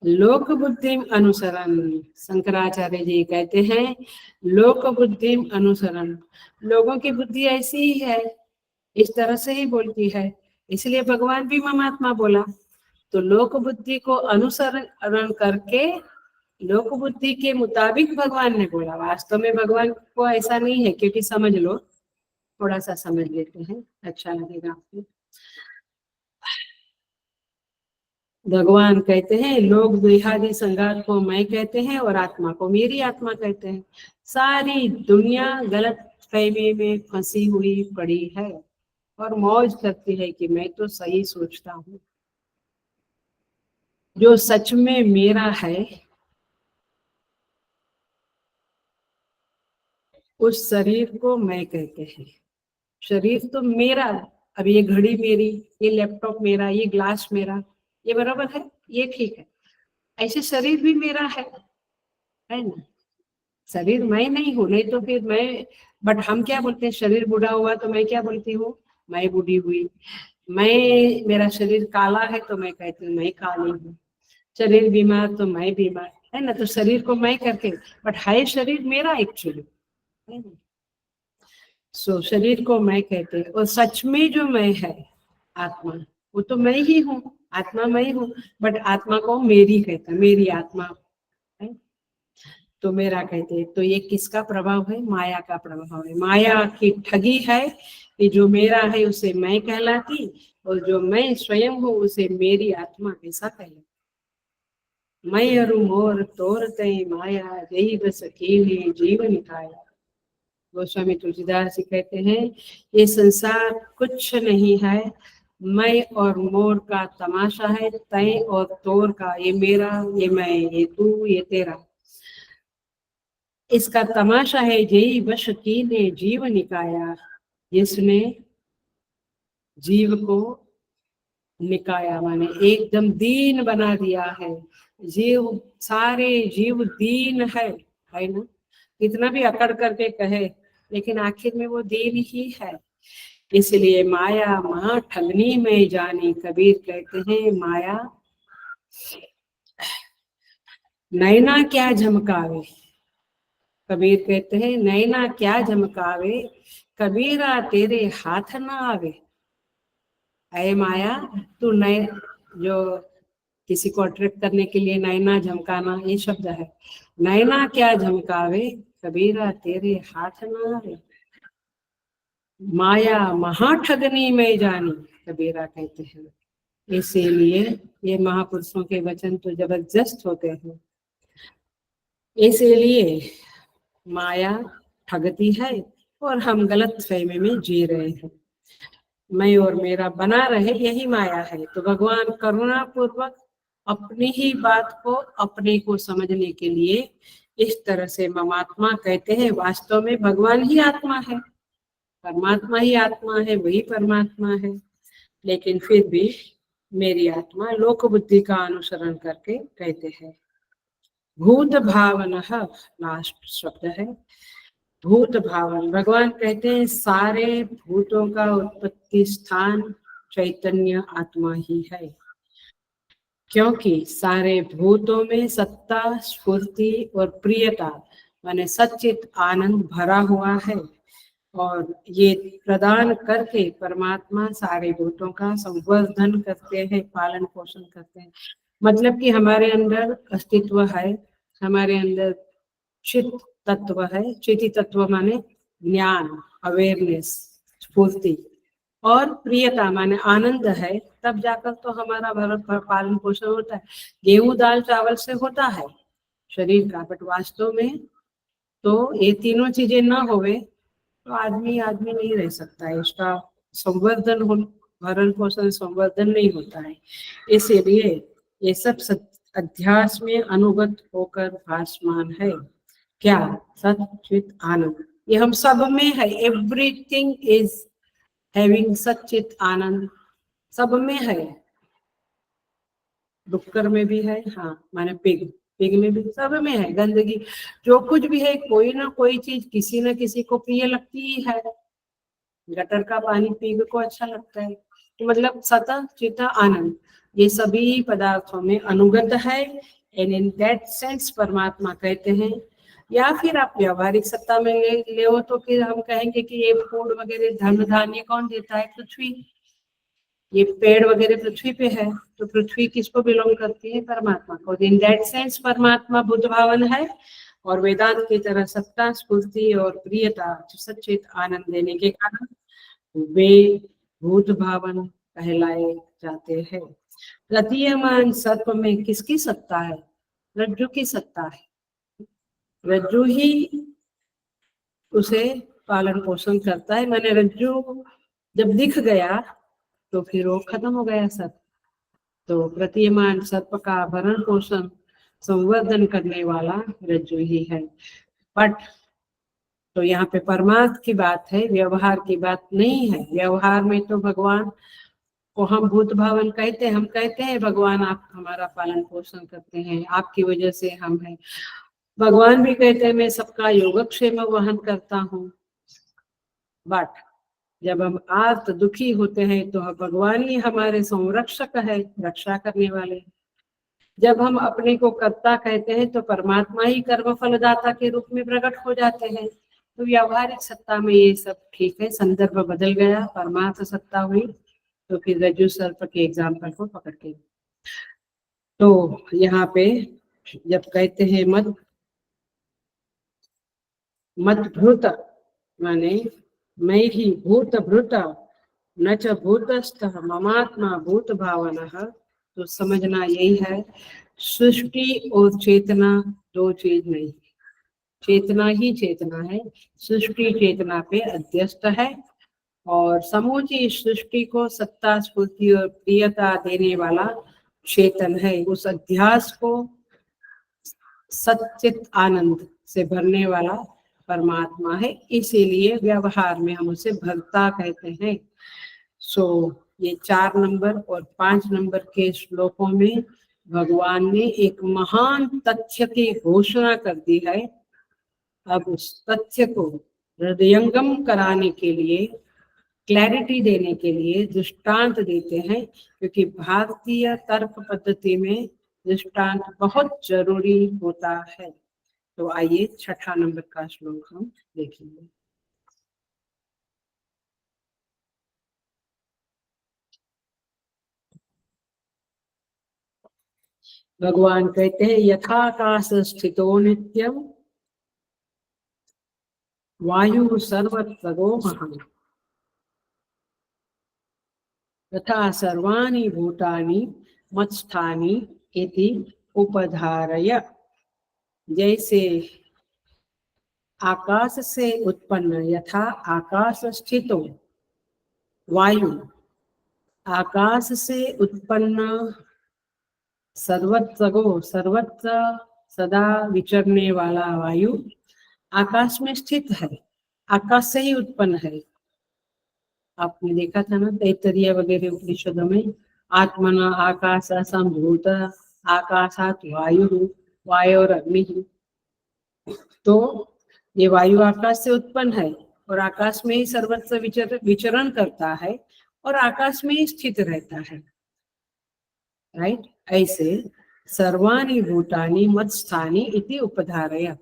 लोक बुद्धिम अनुसरण, शंकराचार्य जी कहते हैं लोक बुद्धिम अनुसरण, लोगों की बुद्धि ऐसी ही है, इस तरह से ही बोलती है, इसलिए भगवान भी ममात्मा बोला। तो लोक बुद्धि को अनुसरण करके लोक बुद्धि के मुताबिक भगवान ने बोला। वास्तव में भगवान को ऐसा नहीं है, क्योंकि समझ लो, थोड़ा सा समझ लेते हैं, अच्छा लगेगा आपको। भगवान कहते हैं लोग देहादि संघात को मैं कहते हैं और आत्मा को मेरी आत्मा कहते हैं। सारी दुनिया गलत फहमी में फंसी हुई पड़ी है और मौज करती है कि मैं तो सही सोचता हूँ। जो सच में मेरा है उस शरीर को मैं कहते हैं। शरीर तो मेरा, अब ये घड़ी मेरी, ये लैपटॉप मेरा, ये ग्लास मेरा, ये बराबर है, ये ठीक है। ऐसे शरीर भी मेरा है ना। शरीर मैं नहीं हूँ, नहीं तो फिर मैं, बट हम क्या बोलते हैं, शरीर बूढ़ा हुआ तो मैं क्या बोलती हूँ, मैं बूढ़ी हुई। मैं, मेरा शरीर काला है तो मैं कहती हूँ मैं काली हूँ। शरीर बीमार तो मैं बीमार, है ना। तो शरीर को मैं करके, बट है शरीर मेरा एक्चुअली, है ना। सो शरीर को मैं कहते हैं और सच में जो मैं है आत्मा, वो तो मैं ही हूँ, आत्मा मैं ही हूँ। बट आत्मा को मेरी कहते हैं, मेरी आत्मा है तो मेरा कहते हैं। तो ये किसका प्रभाव है? माया का प्रभाव है। माया की ठगी है कि जो मेरा है उसे मैं कहलाती और जो मैं स्वयं हूँ उसे मेरी आत्मा ऐसा कहलाती। मैं अरु मोर तोर तय माया जई बस कीने जीवन खाया। गोस्वामी तुलसीदास जी कहते हैं ये संसार कुछ नहीं है, मैं और मोर का तमाशा है, तय और तोर का, ये मेरा, ये मैं, ये तू, ये तेरा, इसका तमाशा है। जय वश कीने जीव निकाया, जिसने जीव को निकाया माने एकदम दीन बना दिया है। जीव, सारे जीव दीन है ना। कितना भी अकड़ करके कहे लेकिन आखिर में वो दीन ही है। इसलिए माया महा ठगनी में जानी, कबीर कहते हैं माया नैना क्या झमकावे। कबीर कहते हैं नैना क्या झमकावे, कबीरा तेरे हाथ ना आवे। अय माया, तू नए, जो किसी को अट्रैक्ट करने के लिए नैना झमकाना ये शब्द है। नैना क्या झमकावे, कबीरा तेरे हाथ ना आवे। माया महाठगनी में जानी, कबीरा कहते हैं। इसीलिए ये महापुरुषों के वचन तो जबरदस्त होते हैं। इसीलिए माया ठगती है और हम गलत फहमी में जी रहे हैं। मैं और मेरा बना रहे यही माया है। तो भगवान करुणा पूर्वक अपनी ही बात को अपने को समझने के लिए इस तरह से ममात्मा कहते हैं। वास्तव में भगवान ही आत्मा है, परमात्मा ही आत्मा है, वही परमात्मा है। लेकिन फिर भी मेरी आत्मा लोक बुद्धि का अनुसरण करके कहते हैं। भूत भावन, लास्ट शब्द है भूत भावन। भगवान कहते हैं सारे भूतों का उत्पत्ति स्थान चैतन्य आत्मा ही है, क्योंकि सारे भूतों में सत्ता, स्फूर्ति और प्रियता माने सच्चित आनंद भरा हुआ है। और ये प्रदान करके परमात्मा सारे भूतों का संवर्धन करते हैं, पालन पोषण करते हैं। मतलब कि हमारे अंदर अस्तित्व है, हमारे अंदर चित तत्व है। चिति तत्व माने ज्ञान, अवेयरनेस, स्फूर्ति, और प्रियता माने आनंद है। तब जाकर तो हमारा भरण पालन पोषण होता है। गेहूं दाल चावल से होता है शरीर का, बट वास्तव में तो ये तीनों चीजें ना होवे तो आदमी आदमी नहीं रह सकता है। उसका संवर्धन हो, भरण पोषण संवर्धन नहीं होता है। इसीलिए ये सब अध्यास में अनुगत होकर भासमान है। क्या? सच्चित आनंद। ये हम सब में है। एवरीथिंग इज हैविंग सच्चित आनंद, सब में है। डुक्कर में भी है, हाँ माने पिग, पिग में भी, सब में है गंदगी। जो कुछ भी है, कोई ना कोई चीज किसी न किसी को प्रिय लगती ही है। गटर का पानी पिग को अच्छा लगता है। तो मतलब सत चित आनंद, ये सभी पदार्थों में अनुगत है। एंड इन दैट सेंस परमात्मा कहते हैं। या फिर आप व्यवहारिक सत्ता में ले हो तो फिर हम कहेंगे कि ये फूड वगैरह धन धान्य कौन देता है? पृथ्वी। ये पेड़ वगैरह पृथ्वी पे है, तो पृथ्वी किसको बिलोंग करती है? परमात्मा को। इन दैट सेंस परमात्मा बुद्ध भावन है। और वेदांत की तरह सत्ता, स्फूर्ति और प्रियता, सच्चित आनंद देने के कारण वे भूत भावन कहलाए जाते हैं। प्रतीयमान सर्प में किसकी सत्ता है? रज्जु की सत्ता है। रज्जु ही उसे पालन पोषण करता है। मैंने रज्जु जब दिख गया तो फिर वो खत्म हो गया सब। तो प्रतीयमान सर्प का भरण पोषण संवर्धन करने वाला रज्जु ही है। बट तो यहाँ पे परमार्थ की बात है, व्यवहार की बात नहीं है। व्यवहार में तो भगवान को हम भूत भावन कहते हैं। हम कहते हैं भगवान आप हमारा पालन पोषण करते हैं, आपकी वजह से हम हैं। भगवान भी कहते हैं मैं सबका योगक्षेम वहन करता हूँ। बट जब हम आर्त दुखी होते हैं तो भगवान ही हमारे संरक्षक है, रक्षा करने वाले। जब हम अपने को कर्ता कहते हैं तो परमात्मा ही कर्म फलदाता के रूप में प्रकट हो जाते हैं। तो व्यावहारिक सत्ता में ये सब ठीक है, संदर्भ बदल गया, परमार्थ सत्ता हुई। तो फिर रज्जु सर्प के एग्जाम्पल को पकड़ के, तो यहाँ पे जब कहते हैं मत भूत, माने मैं ही भूत भृत न च भूतस्थ ममात्मा भूत भावना। तो समझना यही है, सृष्टि और चेतना दो चीज नहीं। चेतना ही चेतना है, सृष्टि चेतना पे अध्यस्त है। और समूची सृष्टि को सत्ता, स्फूर्ति और प्रियता देने वाला चेतन है। उस अध्यास को सच्चित आनंद से भरने वाला परमात्मा है। इसीलिए व्यवहार में हम उसे भरता कहते हैं। सो ये 4 नंबर और 5 नंबर के श्लोकों में भगवान ने एक महान तथ्य की घोषणा कर दी है। अब उस तथ्य को हृदयंगम कराने के लिए, क्लैरिटी देने के लिए दृष्टांत देते हैं, क्योंकि भारतीय तर्क पद्धति में दृष्टांत बहुत जरूरी होता है। तो आइए 6 नंबर का श्लोक हम देखेंगे। भगवान कहते हैं यथाकाश स्थितो नित्यम वायु सर्वत्र महान तथा सर्वाणि भूतानि मत्स्थानि इति उपधारय। जैसे आकाश से उत्पन्न, यथा आकाश स्थितो वायु, आकाश से उत्पन्न सर्वत्र सदा विचरने वाला वायु आकाश में स्थित है, आकाश से ही उत्पन्न है। आपने देखा था ना तैतरीय वगैरह उपनिषदों में, आत्मना आकाश संभूत आकाशात वायु वायोर अग्नि। तो ये वायु आकाश से उत्पन्न है और आकाश में ही सर्वत्र विचरण करता है और आकाश में ही स्थित रहता है। राइट? ऐसे सर्वाणि भूतानि मत्स्थानि इति उपधारय।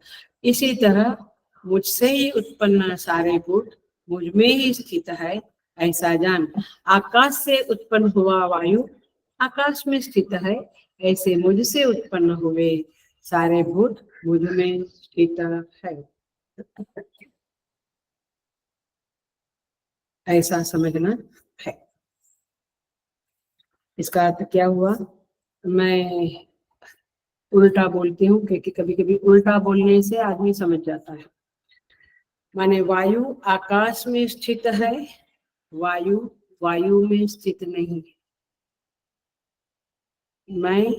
इसी तरह मुझसे ही उत्पन्न सारे भूत मुझ में ही स्थित है, ऐसा जान। आकाश से उत्पन्न हुआ वायु आकाश में स्थित है, ऐसे मुझसे उत्पन्न हुए सारे भूत मुझ में स्थित है। ऐसा समझना है। इसका अर्थ क्या हुआ? मैं उल्टा बोलती हूँ क्योंकि कभी कभी उल्टा बोलने से आदमी समझ जाता है। माने वायु आकाश में स्थित है, वायु वायु में स्थित नहीं। मैं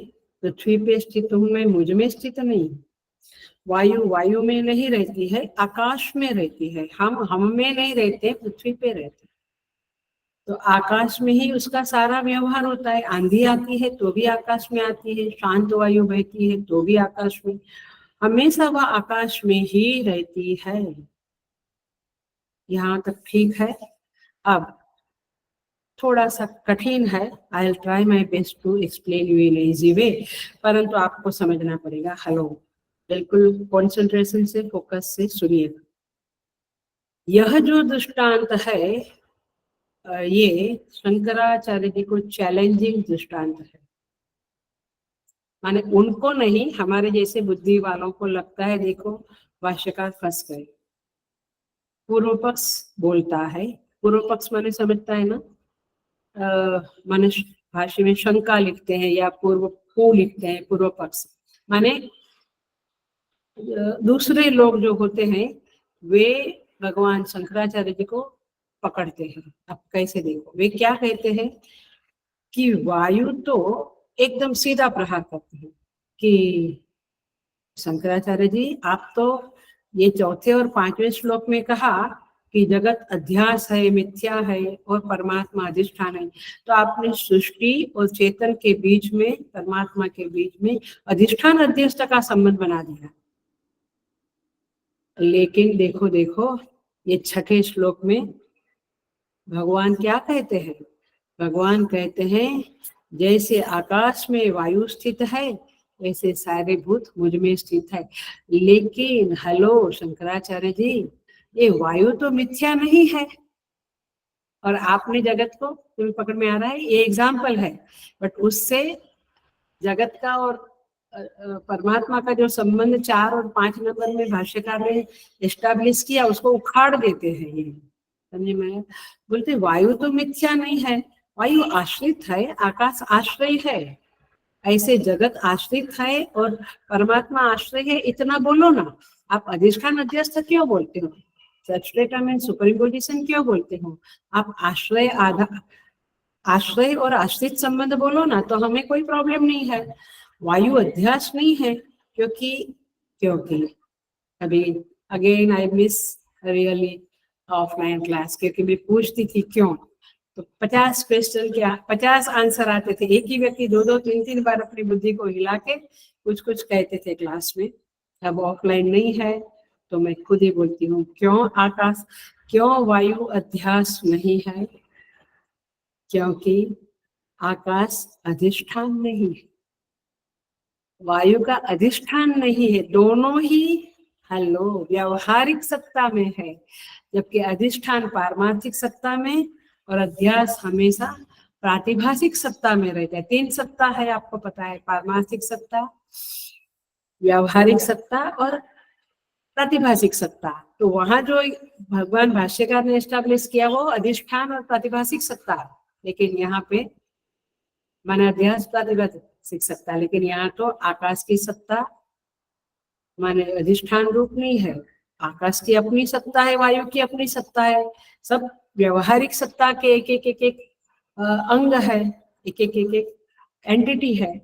पृथ्वी पे स्थित हूँ, मैं मुझ में स्थित नहीं। वायु वायु में नहीं रहती है, आकाश में रहती है। हम में नहीं रहते, पृथ्वी पे रहते। तो आकाश में ही उसका सारा व्यवहार होता है। आंधी आती है तो भी आकाश में आती है, शांत वायु बहती है तो भी आकाश में, हमेशा वह आकाश में ही रहती है। यहाँ तक ठीक है। अब थोड़ा सा कठिन है, I will try my best to explain you in easy way, परंतु आपको समझना पड़ेगा। हेलो, बिल्कुल कॉन्सेंट्रेशन से, फोकस से सुनिएगा। यह जो दृष्टांत है ये शंकराचार्य जी को चैलेंजिंग दृष्टांत है। माने उनको नहीं, हमारे जैसे बुद्धि वालों को लगता है देखो भाष्यकार फंस गए। पूर्व पक्ष बोलता है, पूर्व पक्ष माने समझता है ना, मनुष्य भाषा में शंका लिखते हैं या पूर्व को लिखते हैं, पूर्व पक्ष माने दूसरे लोग जो होते हैं वे भगवान शंकराचार्य जी को पकड़ते हैं। अब कैसे देखो, वे क्या कहते हैं कि वायु तो एकदम सीधा प्रहार करते हैं कि शंकराचार्य जी आप तो ये चौथे और पांचवें श्लोक में कहा कि जगत अध्यास है, मिथ्या है और परमात्मा अधिष्ठान है, तो आपने सृष्टि और चेतन के बीच में, परमात्मा के बीच में अधिष्ठान अध्यस्त का संबंध बना दिया। लेकिन देखो देखो ये छठे श्लोक में भगवान क्या कहते हैं, भगवान कहते हैं जैसे आकाश में वायु स्थित है वैसे सारे भूत मुझ में स्थित है। लेकिन हेलो शंकराचार्य जी, ये वायु तो मिथ्या नहीं है और आपने जगत को, तुम्हें पकड़ में आ रहा है, ये एग्जाम्पल है, बट उससे जगत का और परमात्मा का जो संबंध 4 और 5 नंबर में भाष्यकार ने एस्टैब्लिश किया उसको उखाड़ देते हैं। ये समझे में, बोलते वायु तो मिथ्या नहीं है, वायु आश्रित है, आकाश आश्रय है, ऐसे जगत आश्रित है और परमात्मा आश्रय है, इतना बोलो ना। आप अधिष्ठान अध्यस्त क्यों बोलते हो, सब्स्ट्रेटम एंड सुपरइम्पोजिशन क्यों बोलते हो, आप आश्रय आधार, आश्रय और आश्रित संबंध बोलो ना, तो हमें कोई प्रॉब्लम नहीं है। वायु अध्यास नहीं है क्योंकि क्योंकि अभी again I miss really offline class, क्योंकि मैं पूछती थी क्यों, तो 50 क्वेश्चन के 50 आंसर आते थे, एक ही व्यक्ति 2-2 3-3 बार अपनी बुद्धि को हिला के कुछ कुछ कहते थे क्लास में। अब ऑफलाइन नहीं है तो मैं खुद ही बोलती हूँ, क्यों आकाश, क्यों वायु अध्यास नहीं है, क्योंकि आकाश अधिष्ठान नहीं है, वायु का अधिष्ठान नहीं है, दोनों ही हेलो व्यावहारिक सत्ता में है, जबकि अधिष्ठान पारमार्थिक सत्ता में और अध्यास हमेशा प्रातिभाषिक सत्ता में रहता है। 3 सत्ता है आपको पता है, पारमार्थिक सत्ता, व्यावहारिक सत्ता और प्रातिभाषिक सत्ता। तो वहां जो भगवान भाष्यकार ने एस्टैब्लिश किया वो अधिष्ठान और प्रातिभाषिक सत्ता, लेकिन यहाँ पे माने अध्यास प्रातिभाषिक सत्ता, लेकिन यहाँ तो आकाश की सत्ता माने अधिष्ठान रूप नहीं है, आकाश की अपनी सत्ता है, वायु की अपनी सत्ता है, सब व्यवहारिक सत्ता के एक एक एक एक अंग है, एक एक एक एक एंटिटी है।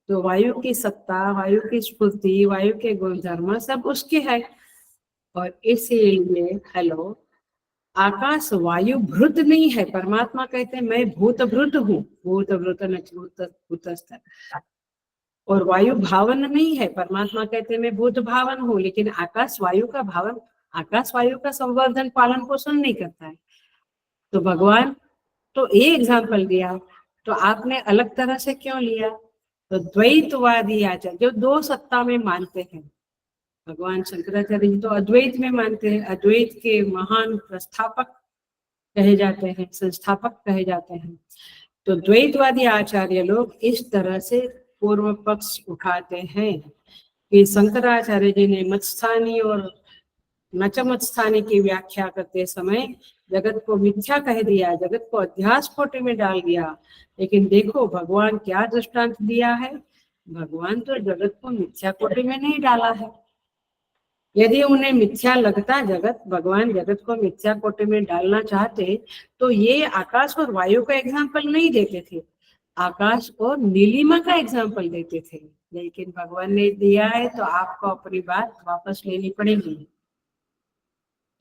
तो वायु की सत्ता, वायु की स्फूर्ति, वायु के गुणधर्म सब उसके है, और इसीलिए हेलो आकाश वायु भृत नहीं है। परमात्मा कहते हैं मैं भूत भृत हूँ, भूत भृत भूतस्थ, और वायु भावन नहीं है। परमात्मा कहते हैं मैं भूत भावन हूँ, लेकिन आकाश वायु का भावन, आकाश वायु का संवर्धन पालन पोषण नहीं करता है। तो भगवान तो ये एग्जाम्पल दिया, तो आपने अलग तरह से क्यों लिया। तो द्वैतवादी आचार्य जो 2 सत्ता में मानते हैं, भगवान शंकराचार्य जी तो अद्वैत में मानते हैं, अद्वैत के महान प्रस्थापक कहे जाते हैं, संस्थापक कहे जाते हैं। तो द्वैतवादी आचार्य लोग इस तरह से पूर्व पक्ष उठाते हैं कि शंकराचार्य जी ने मत्स्थानी और नचमत्स्थानी की व्याख्या करते समय जगत को मिथ्या कह दिया, जगत को अध्यास कोटि में डाल दिया। लेकिन देखो भगवान क्या दृष्टांत दिया है, भगवान तो जगत को मिथ्या कोटि में नहीं डाला है। यदि उन्हें मिथ्या लगता जगत, भगवान जगत को मिथ्या कोटि में डालना चाहते तो ये आकाश और वायु का एग्जाम्पल नहीं देते थे, आकाश और नीलिमा का एग्जाम्पल देते थे। लेकिन भगवान ने दिया है तो आपको अपनी बात वापस लेनी पड़ेगी,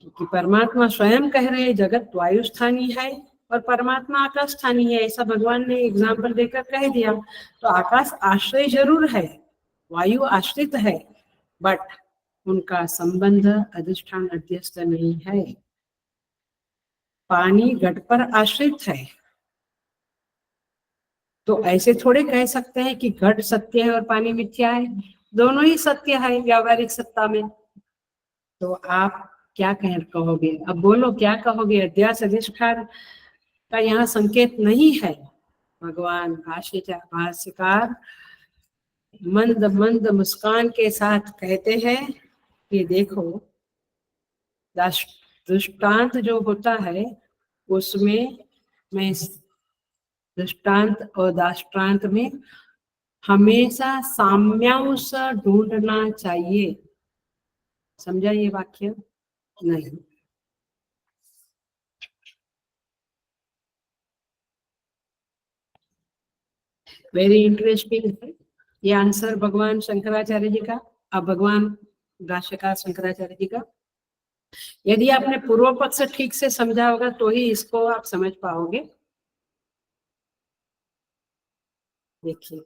क्योंकि परमात्मा स्वयं कह रहे हैं जगत वायु स्थानी है और परमात्मा आकाश स्थानी है, ऐसा भगवान ने एग्जाम्पल देकर कह दिया। तो आकाश आश्रय जरूर है, वायु आश्रित है, बट उनका संबंध अधिष्ठान अध्यस्त नहीं है। पानी घट पर आश्रित है, तो ऐसे थोड़े कह सकते हैं कि घट सत्य है और पानी मिथ्या है। दोनों ही सत्य है व्यावहारिक सत्ता में। तो आप क्या कहोगे? अब बोलो क्या कहोगे? अध्यास अधिष्ठान का यहाँ संकेत नहीं है। भगवान भाष्यकार मंद मंद मुस्कान के साथ कहते हैं कि देखो, दृष्टांत जो होता है उसमें मैं दृष्टांत और दाष्टांत में हमेशा साम्यांश ढूंढना चाहिए। समझा ये वाक्य? नहीं। वेरी इंटरेस्टिंग है ये आंसर भगवान शंकराचार्य जी का। अब भगवान भाष्यकार शंकराचार्य जी का, यदि आपने पूर्व पक्ष ठीक से समझा होगा तो ही इसको आप समझ पाओगे। देखिए,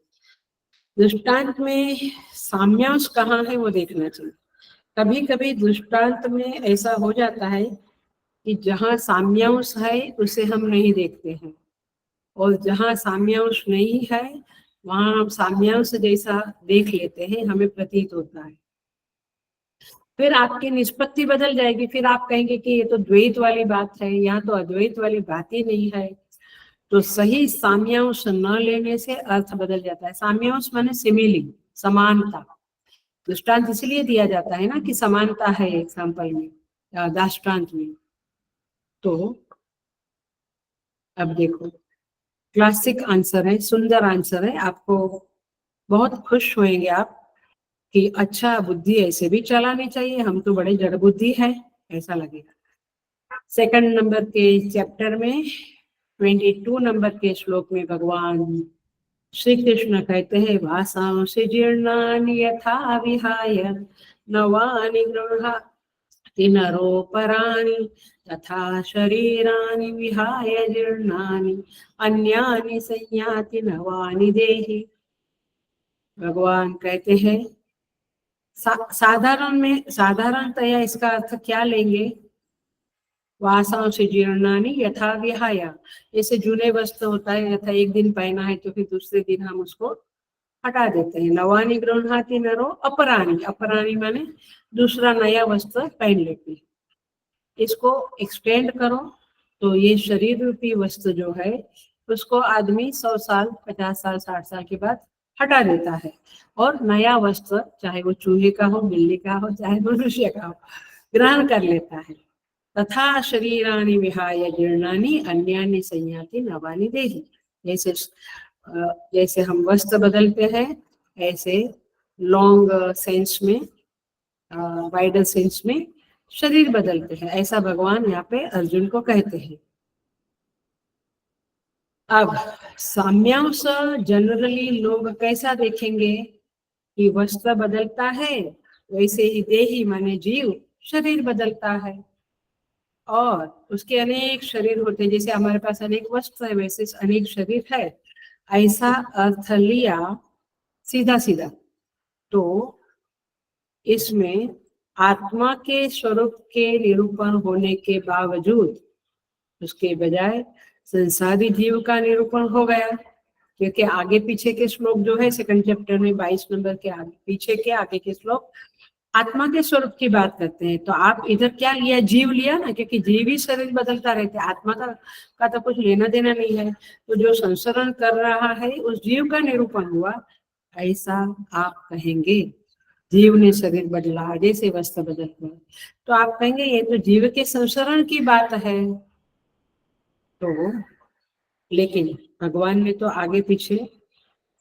दृष्टांत में साम्यांश कहाँ है वो देखना चाहिए। कभी कभी दृष्टांत में ऐसा हो जाता है कि जहाँ साम्यांश है उसे हम नहीं देखते हैं, और जहाँ साम्यांश नहीं है वहां हम साम्यांश जैसा देख लेते हैं, हमें प्रतीत होता है। फिर आपकी निष्पत्ति बदल जाएगी, फिर आप कहेंगे कि ये तो द्वैत वाली बात है, यहाँ तो अद्वैत वाली बात ही नहीं है। तो सही साम्यांश न लेने से अर्थ बदल जाता है। साम्यांश माने सिमिली, समानता। दृष्टांत इसलिए दिया जाता है ना कि समानता है एग्जाम्पल में, दृष्टांत में। तो अब देखो, क्लासिक आंसर है, सुंदर आंसर है, आपको बहुत खुश होंगे आप कि अच्छा, बुद्धि ऐसे भी चलानी चाहिए, हम तो बड़े जड़ बुद्धि है, ऐसा लगेगा। सेकंड नंबर के चैप्टर में 22 नंबर के श्लोक में भगवान श्री कृष्ण कहते हैं, वासांसि जीर्णानि यथा विहाय नवानि गृह्णाति नरोपराणि तथा शरीराणि विहाय जीर्णानि अन्यानि संयाति नवानि देहि। भगवान कहते हैं, साधारणतया इसका अर्थ क्या लेंगे? वासांसि जीर्णानि यथा विहाय, जैसे जूने वस्त्र होता है, यथा एक दिन पहना है तो फिर दूसरे दिन हम उसको हटा देते हैं। नवानि गृह्णाति नरो अपराणि, अपराणि माने दूसरा नया वस्त्र पहन लेते हैं। इसको एक्सटेंड करो तो ये शरीर रूपी वस्त्र जो है उसको आदमी 100 साल, 50 साल, 60 साल के बाद हटा देता है, और नया वस्त्र, चाहे वो चूहे का हो, बिल्ली का हो, चाहे मनुष्य का हो, ग्रहण कर लेता है। तथा शरीराणि विहाय जीर्णानि अन्यानि संयाति नवानि देहि। जैसे जैसे हम वस्त्र बदलते हैं, ऐसे लॉन्ग सेंस में, वाइडर सेंस में शरीर बदलते हैं, ऐसा भगवान यहाँ पे अर्जुन को कहते हैं। अब साम्यांश जनरली लोग कैसा देखेंगे कि वस्त्र बदलता है, वैसे ही देही माने जीव शरीर बदलता है, और उसके अनेक शरीर होते हैं। जैसे हमारे पास अनेक वस्त्र है, वैसे अनेक शरीर है, ऐसा अर्थ लिया सीधा सीधा। तो इसमें आत्मा के स्वरूप के निरूपण होने के बावजूद उसके बजाय संसारी जीव का निरूपण हो गया, क्योंकि आगे पीछे के श्लोक जो है सेकंड चैप्टर में 22 नंबर के आगे पीछे के आगे के श्लोक आत्मा के स्वरूप की बात करते हैं। तो आप इधर क्या लिया? जीव लिया ना, क्योंकि जीव ही शरीर बदलता रहता है, आत्मा का तो कुछ लेना देना नहीं है। तो जो संसरण कर रहा है उस जीव का निरूपण हुआ, ऐसा आप कहेंगे। जीव ने शरीर बदला जैसे वस्त्र बदलता है, तो आप कहेंगे ये तो जीव के संसरण की बात है। तो लेकिन भगवान ने तो आगे पीछे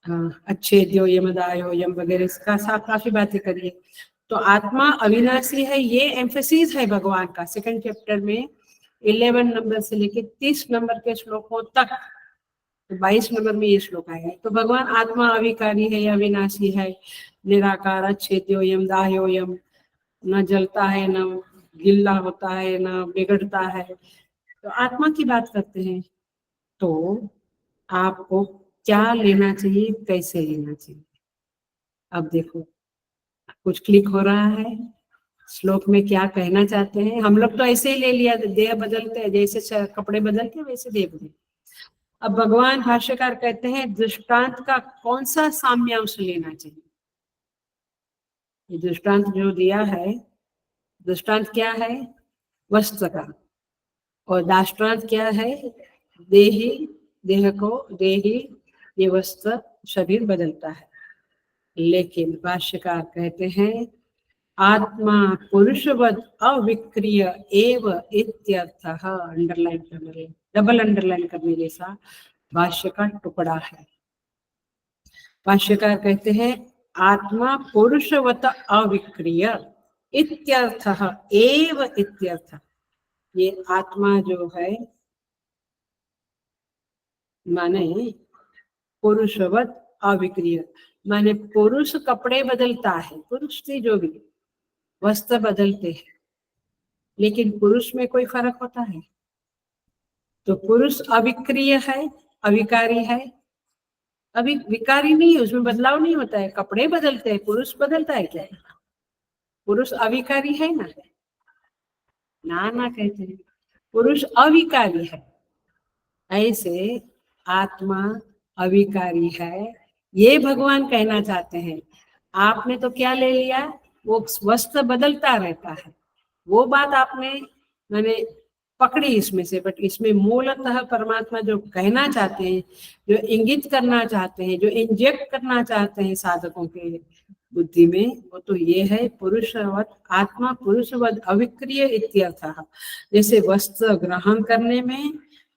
अच्छे द्यो यमदायो यम वगैरह इसका काफी बातें करी है। तो आत्मा अविनाशी है, ये एम्फेसिस है भगवान का सेकंड चैप्टर में 11 नंबर से लेके 30 नंबर के श्लोकों तक। तो 22 नंबर में ये श्लोक आया है। तो भगवान आत्मा अविकारी है, अविनाशी है, निराकार, अच्छेद्यो यम दाह्यो यम, न जलता है, न गिल्ला होता है, न बिगड़ता है। तो आत्मा की बात करते हैं। तो आपको क्या लेना चाहिए, कैसे लेना चाहिए। अब देखो कुछ क्लिक हो रहा है, श्लोक में क्या कहना चाहते हैं। हम लोग तो ऐसे ही ले लिया, देह बदलते हैं, जैसे कपड़े बदलते हैं वैसे देह बदलते। अब भगवान भाष्यकार कहते हैं दृष्टांत का कौन सा साम्यांश लेना चाहिए। ये दृष्टांत जो दिया है, दृष्टांत क्या है, वस्त्र का, और दाष्टांत क्या है, देही, देह को देही, ये वस्त्र शरीर बदलता है। लेकिन भाष्यकार कहते हैं आत्मा पुरुषवद अविक्रिय एव इत्यर्थः। अंडरलाइन करने, डबल अंडरलाइन करने जैसा भाष्य का टुकड़ा है। भाष्यकार कहते हैं आत्मा पुरुषवत अविक्रिय इत्यर्थः एव इत्यर्थ। ये आत्मा जो है माने पुरुषवत अविक्रिय, माने पुरुष कपड़े बदलता है, पुरुष से जो भी वस्त्र बदलते हैं, लेकिन पुरुष में कोई फर्क होता है। तो पुरुष अविक्रिय है, अविकारी है, अभी विकारी नहीं है, उसमें बदलाव नहीं होता है। कपड़े बदलते हैं, पुरुष बदलता है क्या? पुरुष अविकारी है ना, ना ना कहते हैं पुरुष अविकारी है। ऐसे आत्मा अविकारी है, ये भगवान कहना चाहते हैं। आपने तो क्या ले लिया, वो वस्त्र बदलता रहता है, वो बात आपने मैंने पकड़ी इसमें से। बट इसमें मूलतः परमात्मा जो कहना चाहते हैं, जो इंगित करना चाहते हैं, जो इंजेक्ट करना चाहते हैं साधकों के बुद्धि में, वो तो ये है पुरुषवत, आत्मा पुरुषवत अविक्रिय इत्यर्थः। जैसे वस्त्र ग्रहण करने में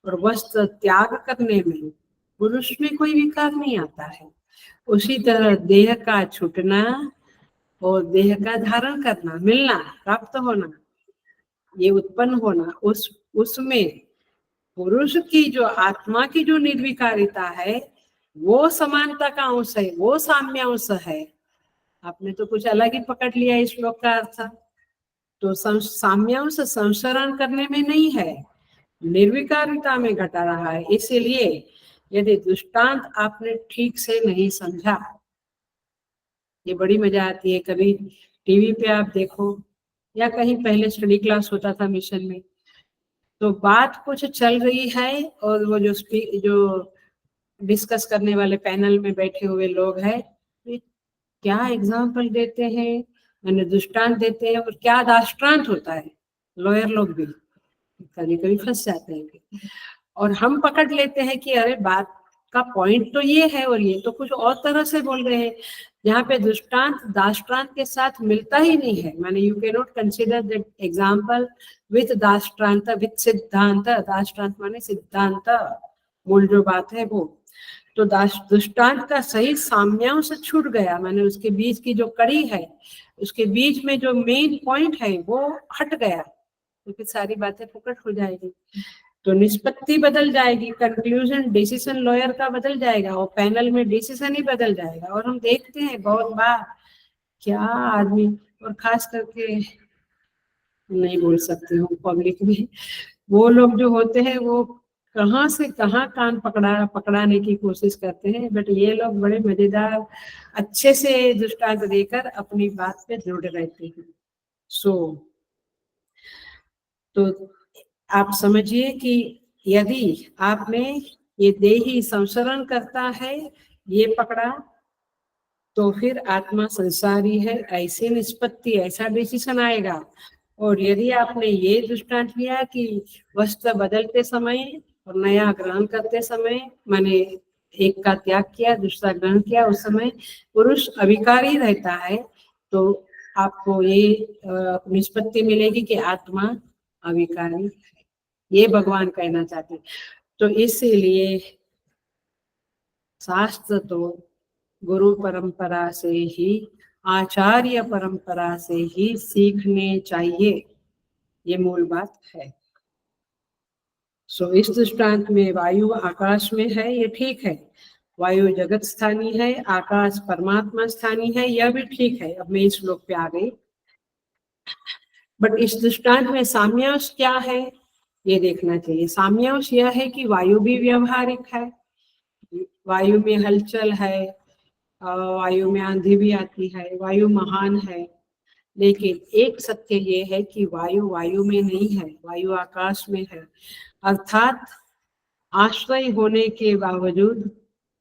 और वस्त्र त्याग करने में पुरुष में कोई विकार नहीं आता है, उसी तरह देह का छूटना और देह का धारण करना, मिलना, प्राप्त होना, ये उत्पन्न होना, उसमें पुरुष की जो आत्मा की जो निर्विकारिता है, वो समानता का अंश है, वो साम्य अंश है। आपने तो कुछ अलग ही पकड़ लिया इस श्लोक का अर्थ। तो साम्यांश संसरण करने में नहीं है, निर्विकारिता में घटा रहा है। इसीलिए यदि दृष्टांत आपने ठीक से नहीं समझा, ये बड़ी मजा आती है। कभी टीवी पे आप देखो या कहीं पहले स्टडी क्लास होता था मिशन में, तो बात कुछ चल रही है और वो जो डिस्कस करने वाले पैनल में बैठे हुए लोग हैं, क्या एग्जाम्पल देते हैं, मैंने दृष्टांत देते हैं, और क्या दाष्टांत होता है। लॉयर लोग भी कभी कभी फंस जाते हैं, और हम पकड़ लेते हैं कि अरे बात का पॉइंट तो ये है और ये तो कुछ और तरह से बोल रहे हैं, जहाँ पे दृष्टांत दाष्टांत के साथ मिलता ही नहीं है। माने you can not consider that example with darshtant, with siddhant. दाष्टांत माने सिद्धांत, मूल जो बात है वो। तो दृष्टांत का सही साम्यांश छूट गया, माने उसके बीच की जो कड़ी है, उसके बीच में जो मेन पॉइंट है वो हट गया, तो फिर सारी बातें फुकट हो जाएगी। तो निष्पत्ति बदल जाएगी, कंक्लूजन डिसीजन लॉयर का बदल जाएगा, और पैनल में डिसीजन ही बदल जाएगा। और हम देखते हैं बहुत बार क्या आदमी, और खास करके नहीं बोल सकती हूँ पब्लिक में, वो लोग जो होते हैं वो कहाँ से कहाँ कान पकड़ाने की कोशिश करते हैं। बट ये लोग बड़े मजेदार अच्छे से दृष्टांत देकर अपनी बात पे दृढ़ रहते हैं। तो आप समझिए कि यदि आपने ये देही संसरण करता है ये पकड़ा, तो फिर आत्मा संसारी है, ऐसे निष्पत्ति, ऐसा डिसीजन आएगा। और यदि आपने ये दृष्टांत लिया कि वस्त्र बदलते समय और नया ग्रहण करते समय, माने एक का त्याग किया दूसरा ग्रहण किया, उस समय पुरुष अविकारी रहता है, तो आपको ये निष्पत्ति मिलेगी कि आत्मा अविकारी है। ये भगवान कहना चाहते हैं। तो इसीलिए शास्त्र तो गुरु परंपरा से ही, आचार्य परंपरा से ही सीखने चाहिए, ये मूल बात है। इस दृष्टांत में वायु आकाश में है, ये ठीक है। वायु जगत स्थानी है, आकाश परमात्मा स्थानी है, यह भी ठीक है। अब मैं इस श्लोक पे आ गई। बट इस दृष्टांत में साम्यांश क्या है, ये देखना चाहिए। साम्यांश यह है कि वायु भी व्यवहारिक है, वायु में हलचल है, वायु में आंधी भी आती है, वायु महान है, लेकिन एक सत्य ये है कि वायु वायु में नहीं है, वायु आकाश में है। अर्थात आश्रय होने के बावजूद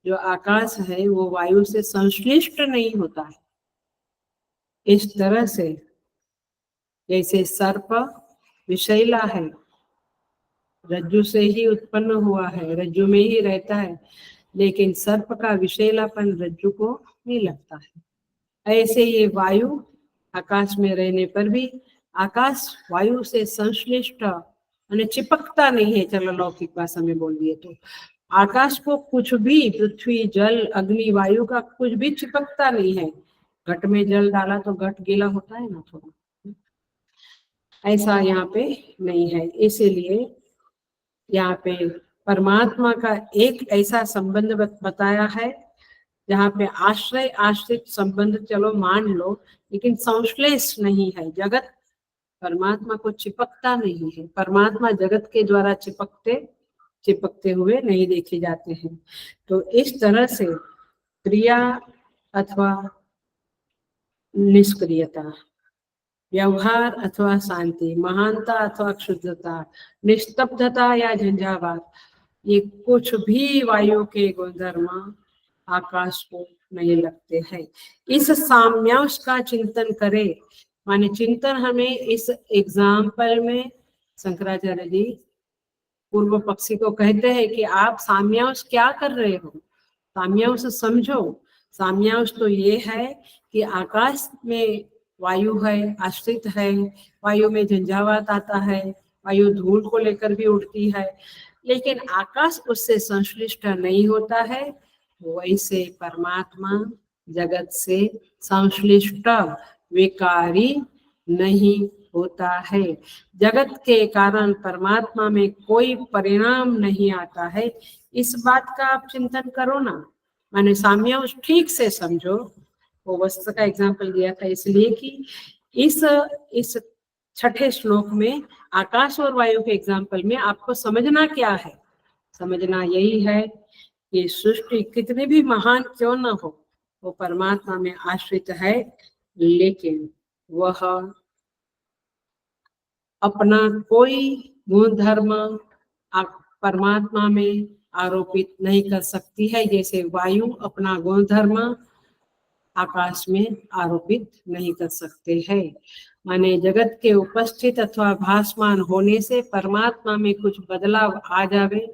जो आकाश है वो वायु से संश्लिष्ट नहीं होता है। इस तरह से जैसे सर्प विषैला है, रज्जु से ही उत्पन्न हुआ है, रज्जु में ही रहता है, लेकिन सर्प का विषैलापन रज्जु को नहीं लगता है। ऐसे ये वायु आकाश में रहने पर भी आकाश वायु से संश्लिष्ट यानी चिपकता नहीं है। चलो लौकिक भाषा में बोल दिए तो आकाश को कुछ भी, पृथ्वी जल अग्नि वायु का कुछ भी चिपकता नहीं है। घट में जल डाला तो घट गीला होता है ना थोड़ा, ऐसा यहाँ पे नहीं है। इसीलिए यहाँ पे परमात्मा का एक ऐसा संबंध बताया है जहाँ पे आश्रय आश्रित संबंध चलो मान लो, लेकिन संश्लेष नहीं है। जगत परमात्मा को चिपकता नहीं है, परमात्मा जगत के द्वारा चिपकते हुए नहीं देखे जाते हैं। तो इस तरह से क्रिया अथवा निष्क्रियता, व्यवहार अथवा शांति, महानता अथवा क्षुद्रता, निस्तब्धता या झंझावात, ये कुछ भी वायु के गुणधर्म आकाश को नहीं लगते हैं। इस साम्यांश का चिंतन करें, माने चिंतन हमें इस एग्जाम्पल में शंकराचार्य जी पूर्व पक्षी को कहते हैं कि आप साम्यांश क्या कर रहे हो, साम्यांश समझो। साम्यांश तो ये है कि आकाश में वायु है, आश्रित है, वायु में झंझावात आता है, वायु धूल को लेकर भी उड़ती है, लेकिन आकाश उससे संश्लिष्ट नहीं होता है। वैसे परमात्मा जगत से संश्लिष्ट विकारी नहीं होता है। जगत के कारण परमात्मा में कोई परिणाम नहीं आता है। इस बात का आप चिंतन करो ना, माने साम्यांश ठीक से समझो। वो वस्त्र का एग्जाम्पल दिया था इसलिए कि इस छठे श्लोक में आकाश और वायु के एग्जाम्पल में आपको समझना क्या है, समझना यही है कि सृष्टि कितनी भी महान क्यों न हो, वो परमात्मा में आश्रित है, लेकिन वह अपना कोई गुण धर्म परमात्मा में आरोपित नहीं कर सकती है, जैसे वायु अपना गुण धर्म आकाश में आरोपित नहीं कर सकते हैं। माने जगत के उपस्थित अथवा भासमान होने से परमात्मा में कुछ बदलाव आ जावे,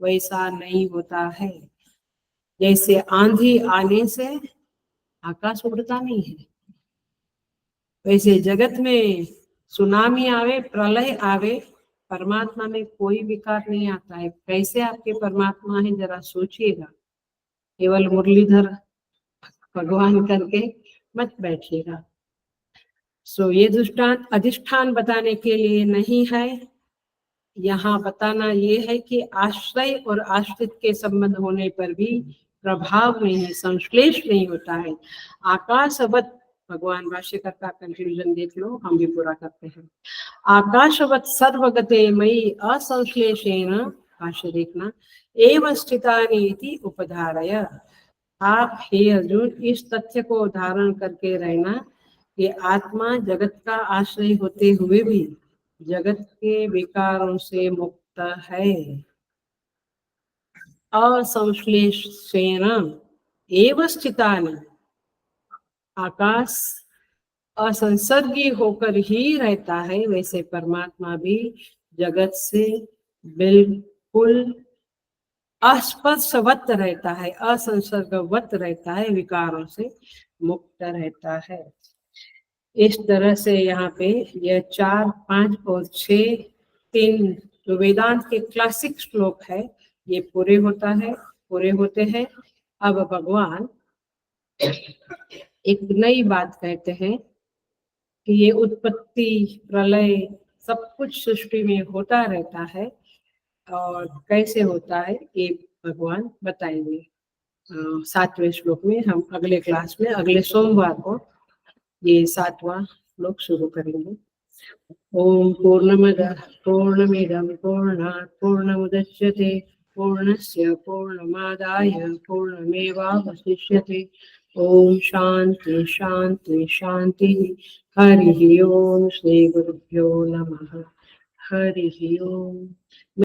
वैसा नहीं होता है। जैसे आंधी आने से आकाश उड़ता नहीं है, वैसे जगत में सुनामी आवे, प्रलय आवे, परमात्मा में कोई विकार नहीं आता है। कैसे आपके परमात्मा है जरा सोचिएगा, केवल मुरलीधर भगवान करके मत बैठिएगा। सो ये दृष्टांत अधिष्ठान बताने के लिए नहीं है, यहाँ बताना ये है कि आश्रय और आश्रित के संबंध होने पर भी प्रभाव नहीं है, संश्लेष नहीं होता है। आकाशवत, भगवान भाष्यकर का कंक्लूजन देख लो, हम भी पूरा करते हैं। आकाशवत सर्वगते मयि असंश्लेषेण, भाष्य देखना, एव स्थितानि उपधारय। आप हे अर्जुन इस तथ्य को धारण करके रहना कि आत्मा जगत का आश्रय होते हुए भी जगत के विकारों से मुक्त है। असंश्लेषेण एव स्थितानि, आकाश असंसर्गी होकर ही रहता है, वैसे परमात्मा भी जगत से बिल्कुल अस्पर्शवत रहता है, असंसर्गवत रहता है, विकारों से मुक्त रहता है। इस तरह से यहाँ पे यह 4, 5 और 6 3 जो वेदांत के क्लासिक श्लोक है ये पूरे होते हैं। अब भगवान एक नई बात कहते हैं कि ये उत्पत्ति प्रलय सब कुछ सृष्टि में होता रहता है, और कैसे होता है ये भगवान बताएंगे 7वें श्लोक में। हम अगले क्लास में अगले सोमवार को ये 7वां श्लोक शुरू करेंगे। ओम पूर्णमदः पूर्णमिदं पूर्णात् पूर्णमुदच्यते पूर्णस्य पूर्णमादाय पूर्णमेवावशिष्यते। ओम शांति शांति शांति। हरि ओम। श्री गुरुभ्यो नमः। हरि ओम।